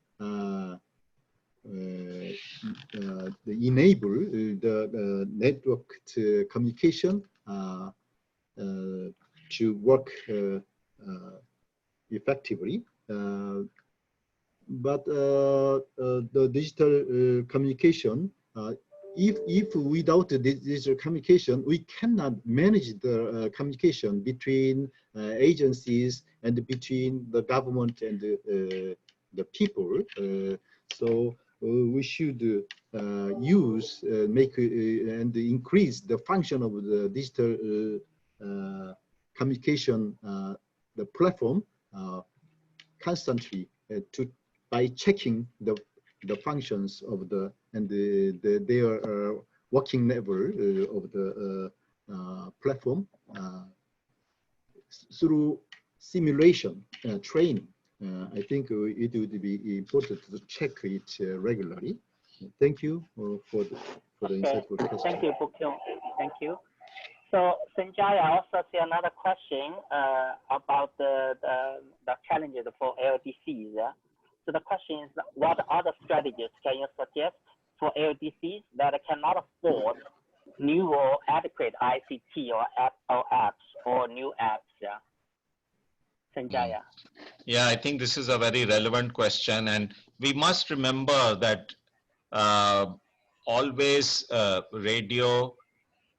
enable the networked communication to work effectively. But the digital communication, if without the digital communication, we cannot manage the communication between agencies and between the government and the people. So we should use, make and increase the function of the digital communication, the platform constantly by checking the functions of their working level of the platform through simulation training. I think it would be important to check it regularly. Thank you for the insightful question. Thank you, Bok-kyung. Thank you. So Sanjay, I also see another question about the challenges for LDCs. So the question is, what other strategies can you suggest for LDCs that cannot afford new or adequate ICT or apps or new apps? Yeah. Sanjay. Yeah, I think this is a very relevant question, and we must remember that always radio,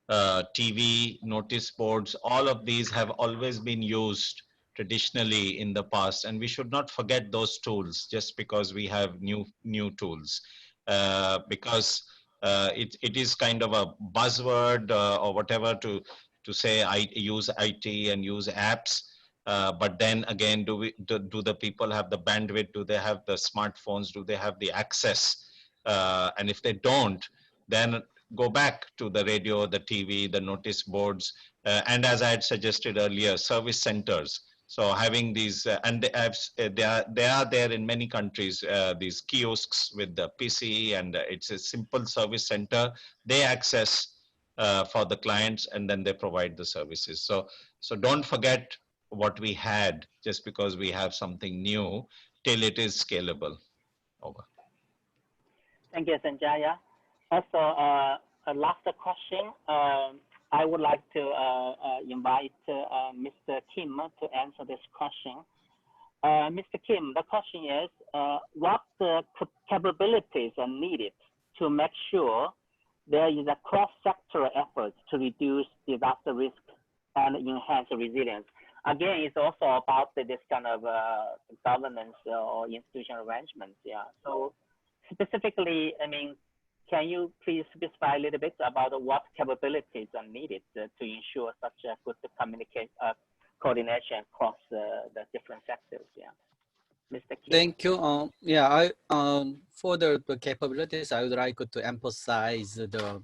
TV, notice boards, all of these have always been used traditionally in the past, and we should not forget those tools just because we have new tools, because it is kind of a buzzword or whatever to say I use IT and use apps. But then again, do the people have the bandwidth? Do they have the smartphones? Do they have the access? And if they don't, then go back to the radio, the TV, the notice boards, and as I had suggested earlier, service centers. So having these, and they are there in many countries, these kiosks with the PC, and it's a simple service center. They access for the clients, and then they provide the services. So don't forget what we had just because we have something new till it is scalable. Over. Thank you, Sanjaya. Also, a last question. I would like to invite Mr. Kim to answer this question. Mr. Kim, the question is, what capabilities are needed to make sure there is a cross-sector effort to reduce disaster risk and enhance resilience? Again, it's also about this kind of governance or institutional arrangements. Yeah. So specifically, I mean, can you please specify a little bit about what capabilities are needed to ensure such a good coordination across the different sectors? Yeah. Mr. Kim. Thank you. Yeah, for the capabilities, I would like to emphasize the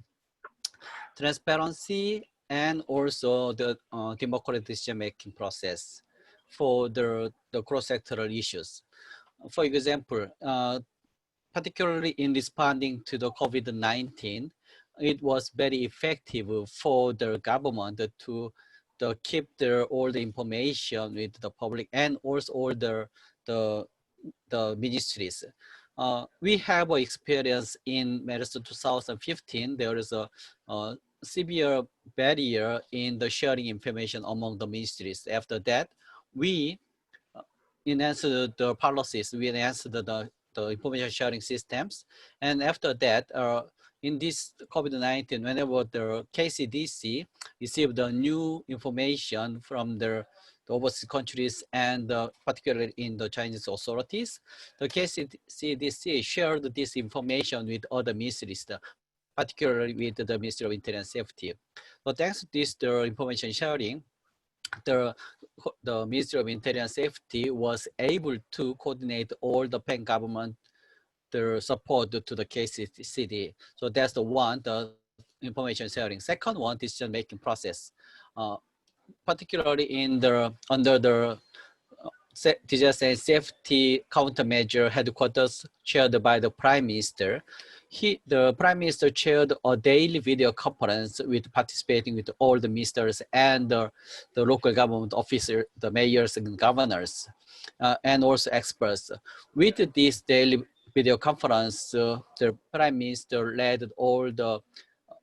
transparency and also the democratic decision-making process for the cross-sectoral issues. For example, particularly in responding to the COVID-19, it was very effective for the government to keep all the information with the public and also all the ministries. We have experience in March 2015. There is a severe barrier in the sharing information among the ministries. After that, we enhanced the policies, we enhanced the information sharing systems. And after that, in this COVID-19, whenever the KCDC received the new information from the overseas countries and particularly in the Chinese authorities, the KCDC shared this information with other ministries, particularly with the Ministry of Interior and Safety. So thanks to this information sharing, the Ministry of Interior and Safety was able to coordinate all the pan government support to the KCD. So that's the one, the information sharing. Second one, decision-making process, particularly in under the disaster and safety countermeasure headquarters chaired by the Prime Minister. The Prime Minister chaired a daily video conference with participating with all the ministers and the local government officers, the mayors and governors, and also experts. With this daily video conference, the Prime Minister led all the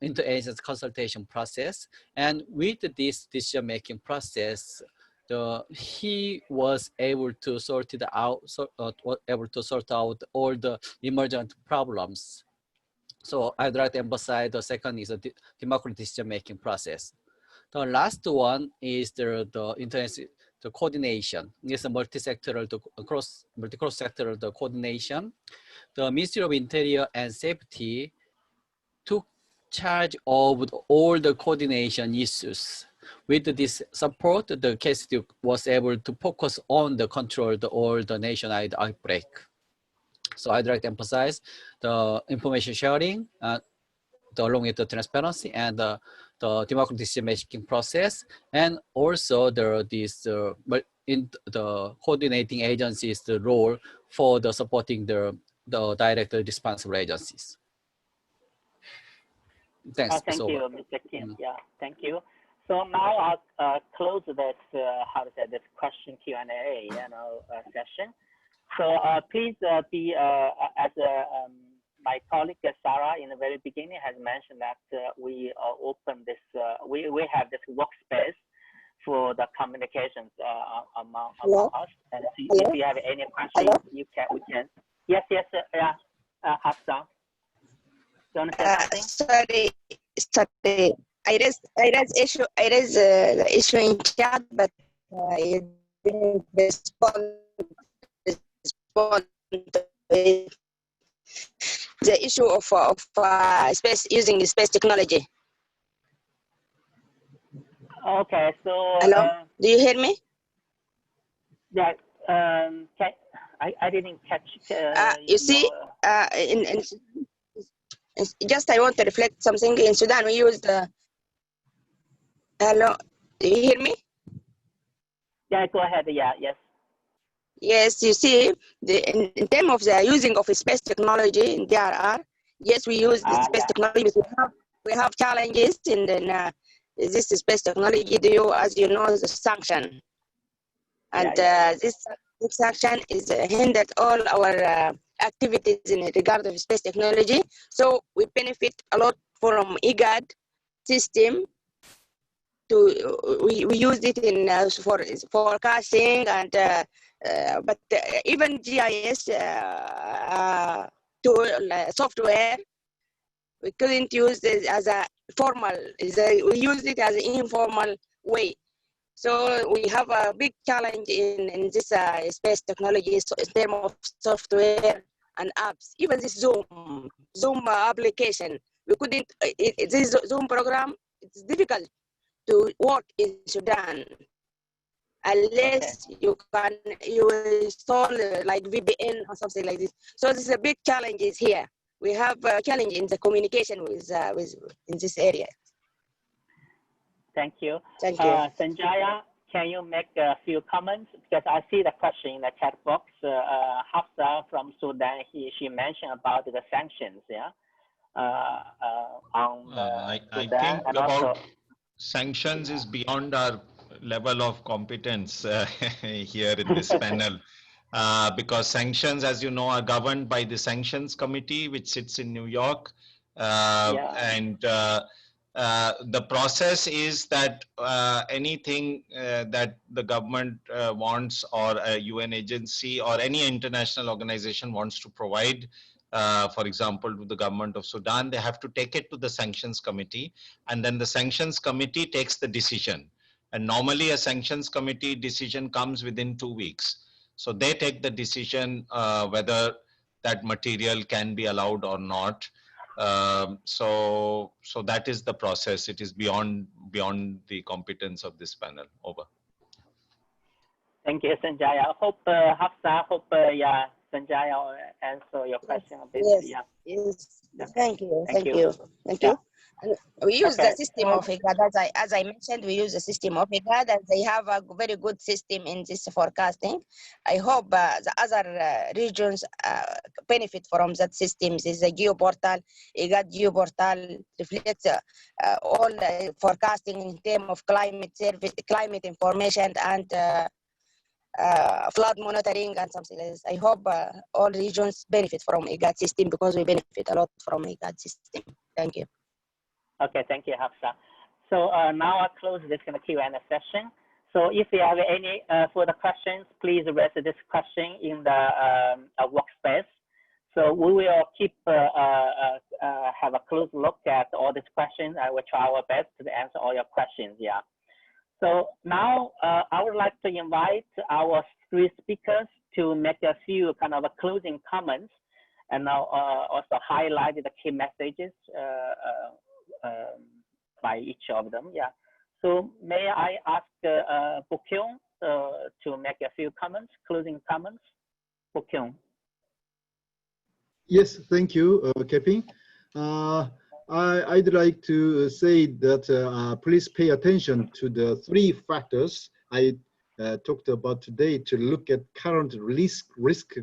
inter-agency consultation process. And with this decision-making process, he was able to sort it out, able to sort out all the emergent problems. So I'd like to emphasize the second is the democratic decision-making process. The last one is the coordination. It's a multi-sectoral, multi-cross-sectoral coordination. The Ministry of Interior and Safety took charge of all the coordination issues. With this support, the KCT was able to focus on the control of all the nationwide outbreak. So I'd like to emphasize the information sharing, along with the transparency and the democratic decision-making process, and also in the coordinating agencies, the role for the supporting the direct responsible agencies. Thanks. Thank you, Mr. Kim. Yeah, thank you. So now I'll close this this question Q&A session. So please be as my colleague Sarah in the very beginning has mentioned that we open this we have this workspace for the communications among us. And if you have any questions, we can. Yes, Hafsa. Do you want to say something? Sorry. I raised the issue in chat, but you didn't respond to it. The issue of using space technology. Okay, so hello, do you hear me? Yeah, I didn't catch. You see, just I want to reflect something. In Sudan, we use the. Hello, do you hear me? Yeah, go ahead. Yeah, yes. Yes, you see, in terms of the using of space technology in DRR, yes, we use the space technology. We have challenges in this space technology due, as you know, the sanction, and this sanction is hindered all our activities in regard of space technology. So we benefit a lot from IGAD system. We use it in for forecasting and but even GIS tool software, we couldn't use it as a formal. We use it as an informal way. So we have a big challenge in this space technology in terms of software and apps. Even this Zoom application, we couldn't. This Zoom program, it's difficult to work in Sudan unless you install like VPN or something like this. So this is a big challenge is here. We have a challenge in the communication with in this area. Thank you. Thank you. Sanjaya, can you make a few comments? Because I see the question in the chat box. Hafsa from Sudan, she mentioned about the sanctions, on I Sudan, think about sanctions is beyond our level of competence here in this panel. Because sanctions, as you know, are governed by the Sanctions Committee, which sits in New York. And the process is that anything that the government wants, or a UN agency or any international organization wants to provide, for example, to the government of Sudan, they have to take it to the Sanctions Committee, and then the Sanctions Committee takes the decision. And normally a Sanctions Committee decision comes within 2 weeks. So they take the decision whether that material can be allowed or not. So that is the process. It is beyond the competence of this panel. Over. Thank you, Sanjaya. I hope Hafsa, Sanjaya will answer your question a bit. Yes. Thank you. And we use the system of IGAD, as I mentioned. We use the system of IGAD, and they have a very good system in this forecasting. I hope the other regions benefit from that system. Is a geoportal. IGAD geoportal reflects all forecasting in terms of climate service, climate information, and flood monitoring and something like this. I hope all regions benefit from a GATT system because we benefit a lot from a GATT system. Thank you. Okay, thank you, Hafsa. So now I'll close this Q&A session. So if you have any further questions, please raise this question in the workspace. So we will keep have a close look at all these questions. I will try our best to answer all your questions. Yeah. So now I would like to invite our three speakers to make a few kind of closing comments, and now also highlight the key messages by each of them. Yeah. So may I ask Bokyung to make a few comments, closing comments? Bokyung. Yes, thank you, Keping. I'd like to say that please pay attention to the 3 factors I talked about today to look at current risk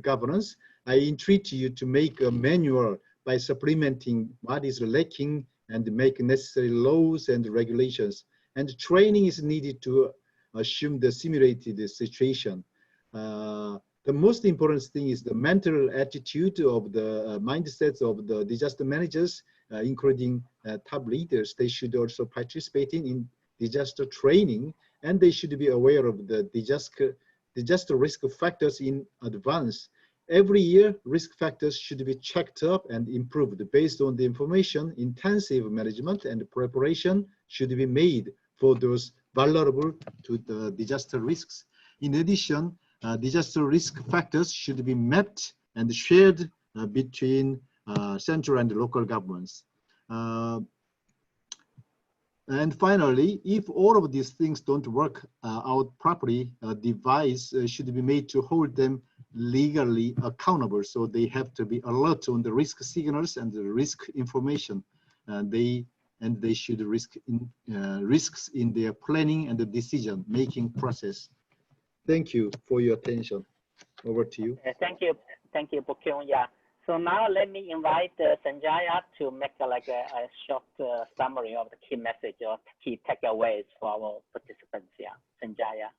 governance. I entreat you to make a manual by supplementing what is lacking and make necessary laws and regulations. And training is needed to assume the simulated situation. The most important thing is the mental attitude of the mindsets of the disaster managers, including top leaders. They should also participate in disaster training, and they should be aware of the disaster risk factors in advance. Every year, risk factors should be checked up and improved based on the information. Intensive management and preparation should be made for those vulnerable to the disaster risks. In addition, disaster risk factors should be mapped and shared between central and local governments. And finally, if all of these things don't work out properly, a device should be made to hold them legally accountable. So they have to be alert on the risk signals and the risk information. They should risks in their planning and the decision-making process. Thank you for your attention. Over to you. Thank you, Bokyung. Yeah. So now let me invite Sanjaya to make a short summary of the key message or key takeaways for our participants. Yeah, Sanjaya.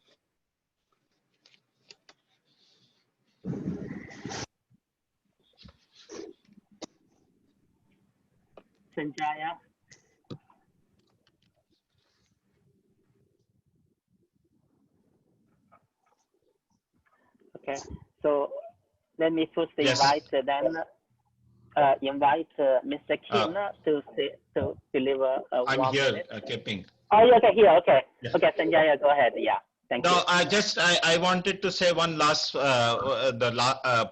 Sanjaya. Okay, so let me first invite Mr. Kim to deliver I'm one here, minute. Keping. Oh, you're okay, here, okay. Yeah. Okay, Sanjaya, go ahead, yeah. Thank you. No, I wanted to say one last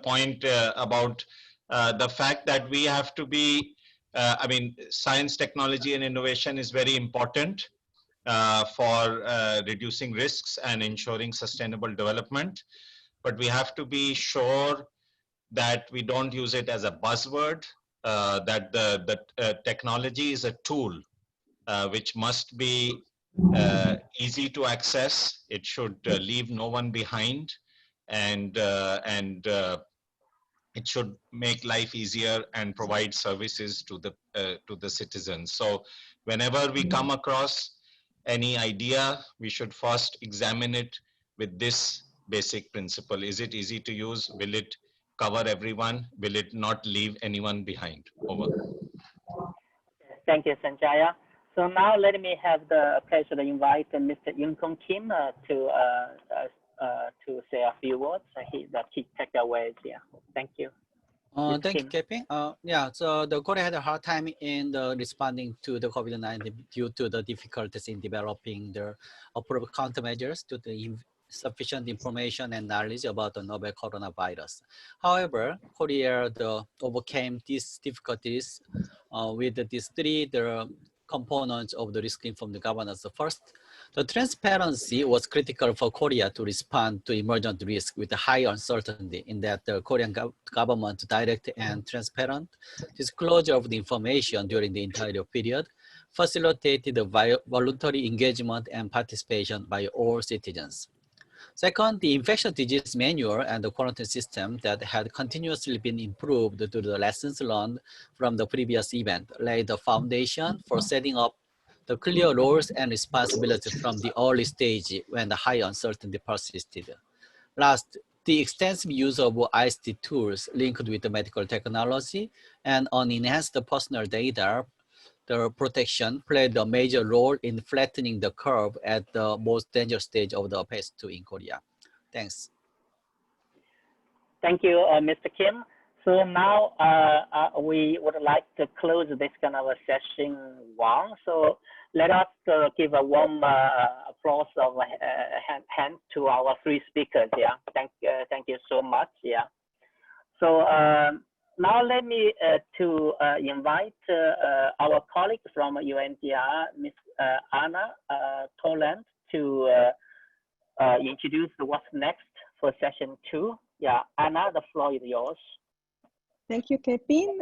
point about the fact that we have to be, I mean, science, technology, and innovation is very important for reducing risks and ensuring sustainable development. But we have to be sure that we don't use it as a buzzword, that the technology is a tool which must be easy to access. It should leave no one behind, and it should make life easier and provide services to the citizens. So whenever we come across any idea, we should first examine it with this basic principle. Is it easy to use? Will it cover everyone? Will it not leave anyone behind? Over. Thank you, Sanjaya. So now let me have the pleasure to invite Mr. Yun-Kong Kim to say a few words. The key takeaways. Yeah, thank you. Thank you, Keping. Yeah, so the Korea had a hard time in responding to the COVID-19 due to the difficulties in developing the approved countermeasures to the insufficient information and knowledge about the novel coronavirus. However, Korea overcame these difficulties with these 3 components of the risk-informed governance. First, the transparency was critical for Korea to respond to emergent risk with high uncertainty, in that the Korean government direct and transparent disclosure of the information during the entire period facilitated the voluntary engagement and participation by all citizens. Second, the infectious disease manual and the quarantine system that had continuously been improved due to the lessons learned from the previous event laid the foundation for setting up the clear roles and responsibilities from the early stage when the high uncertainty persisted. Last, the extensive use of ICT tools linked with the medical technology and on enhanced personal data, the protection played a major role in flattening the curve at the most dangerous stage of the phase 2 in Korea. Thanks. Thank you, Mr. Kim. So now we would like to close this kind of a session one. So let us give a warm applause of hand to our three speakers. Yeah, thank you so much. Yeah. So now let me invite our colleague from UNDRR, Ms. Anna Toland, to introduce what's next for session 2. Yeah, Anna, the floor is yours. Thank you, Kevin.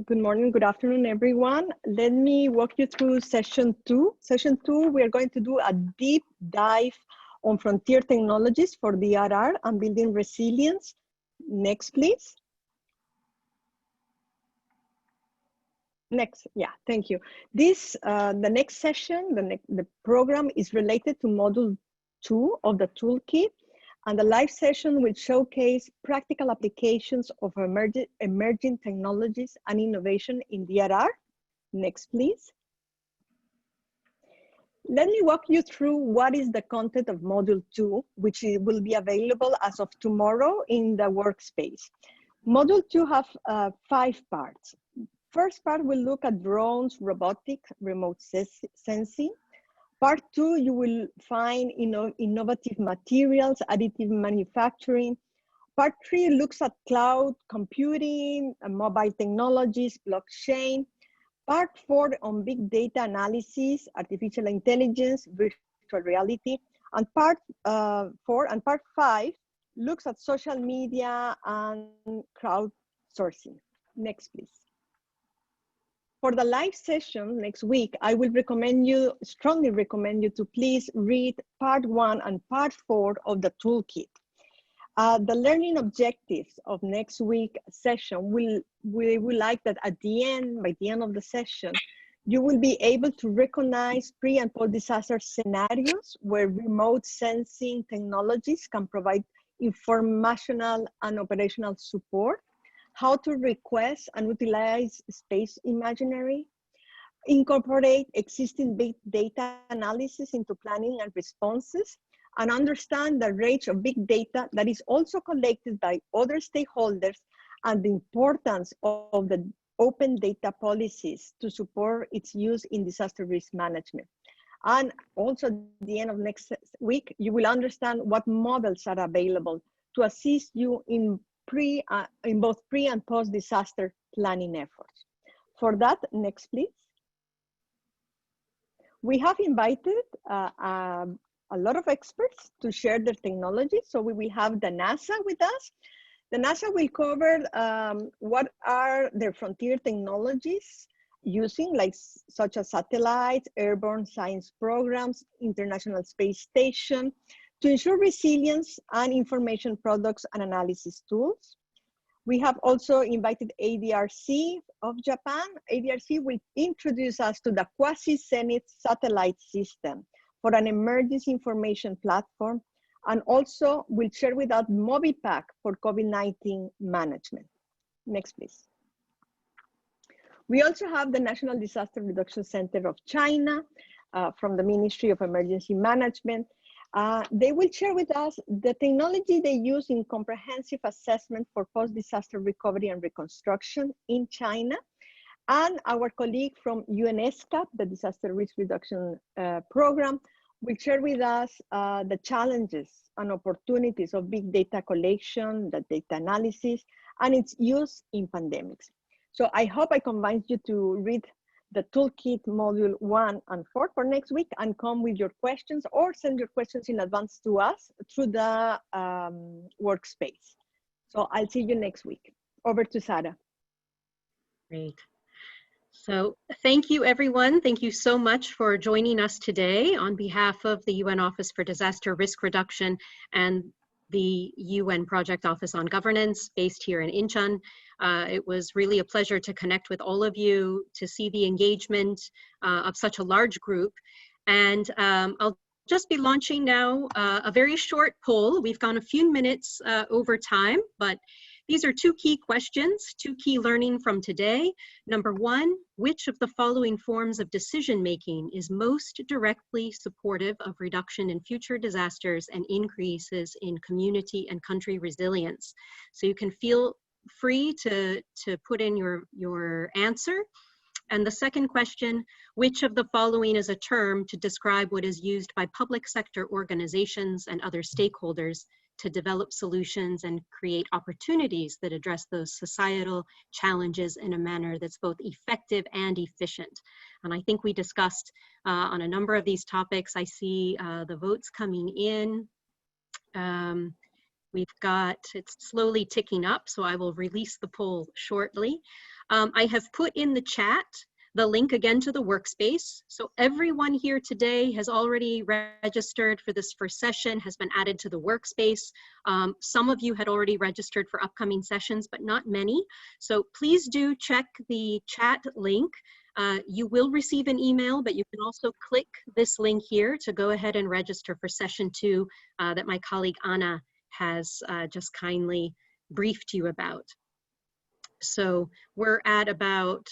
Good morning, good afternoon, everyone. Let me walk you through session 2. Session 2, we are going to do a deep dive on frontier technologies for DRR and building resilience. Next, please. Next, yeah, thank you. This, the next session, the program is related to module 2 of the toolkit. And the live session will showcase practical applications of emerging technologies and innovation in DRR. Next, please. Let me walk you through what is the content of Module 2, which will be available as of tomorrow in the workspace. Module 2 have 5 parts. First part will look at drones, robotics, remote sensing. Part 2, you will find innovative materials, additive manufacturing. Part 3 looks at cloud computing, mobile technologies, blockchain. Part 4 on big data analysis, artificial intelligence, virtual reality. And part 4 and part 5 looks at social media and crowdsourcing. Next, please. For the live session next week, I will strongly recommend you to please read part 1 and part 4 of the toolkit. The learning objectives of next week's session we would like that by the end of the session, you will be able to recognize pre and post-disaster scenarios where remote sensing technologies can provide informational and operational support, how to request and utilize space imagery, incorporate existing big data analysis into planning and responses, and understand the range of big data that is also collected by other stakeholders and the importance of the open data policies to support its use in disaster risk management. And also at the end of next week, you will understand what models are available to assist you in both pre and post disaster planning efforts. For that, next please. We have invited a lot of experts to share their technology. So we will have the NASA with us. The NASA will cover what are their frontier technologies using, such as satellites, airborne science programs, International Space Station, to ensure resilience and information products and analysis tools. We have also invited ADRC of Japan. ADRC will introduce us to the Quasi-Zenith satellite system for an emergency information platform, and also will share with us MobiPack for COVID-19 management. Next, please. We also have the National Disaster Reduction Center of China from the Ministry of Emergency Management. They will share with us the technology they use in comprehensive assessment for post-disaster recovery and reconstruction in China. And our colleague from UNESCAP, the Disaster Risk Reduction Program, will share with us the challenges and opportunities of big data collection, the data analysis, and its use in pandemics. So I hope I convince you to read the toolkit module 1 and 4 for next week and come with your questions or send your questions in advance to us through the workspace. So I'll see you next week. Over to Sarah. Great. So thank you, everyone. Thank you so much for joining us today on behalf of the UN Office for Disaster Risk Reduction and the UN Project Office on Governance based here in Incheon. It was really a pleasure to connect with all of you, to see the engagement of such a large group. And I'll just be launching now a very short poll. We've gone a few minutes over time, but these are two key questions, two key learning from today. Number one, which of the following forms of decision-making is most directly supportive of reduction in future disasters and increases in community and country resilience? So you can feel free to put in your answer. And the second question, which of the following is a term to describe what is used by public sector organizations and other stakeholders to develop solutions and create opportunities that address those societal challenges in a manner that's both effective and efficient? And I think we discussed on a number of these topics. I see the votes coming in. We've got, it's slowly ticking up, so I will release the poll shortly. I have put in the chat the link again to the workspace. So everyone here today has already registered for this first session, has been added to the workspace. Some of you had already registered for upcoming sessions, but not many. So please do check the chat link. You will receive an email, but you can also click this link here to go ahead and register for session 2 that my colleague Anna has just kindly briefed you about. So we're at about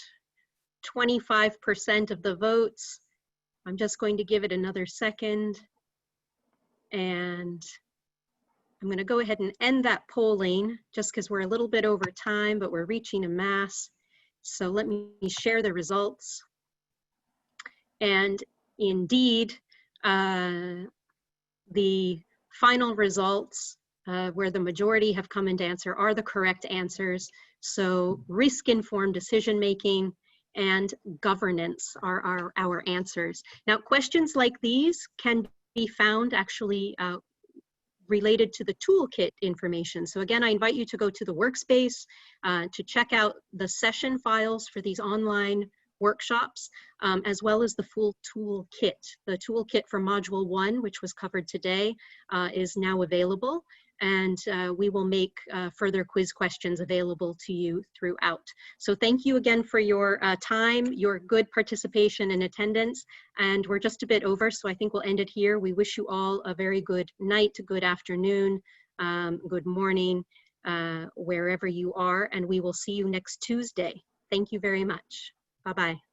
25% of the votes. I'm just going to give it another second. And I'm going to go ahead and end that polling just because we're a little bit over time, but we're reaching a mass. So let me share the results. And indeed, the final results where the majority have come in to answer are the correct answers. So risk-informed decision-making and governance are our answers. Now, questions like these can be found actually related to the toolkit information. So again, I invite you to go to the workspace to check out the session files for these online workshops, as well as the full toolkit. The toolkit for Module 1, which was covered today, is now available. And we will make further quiz questions available to you throughout. So thank you again for your time, your good participation and attendance. And we're just a bit over, so I think we'll end it here. We wish you all a very good night, good afternoon, good morning, wherever you are. And we will see you next Tuesday. Thank you very much. Bye-bye.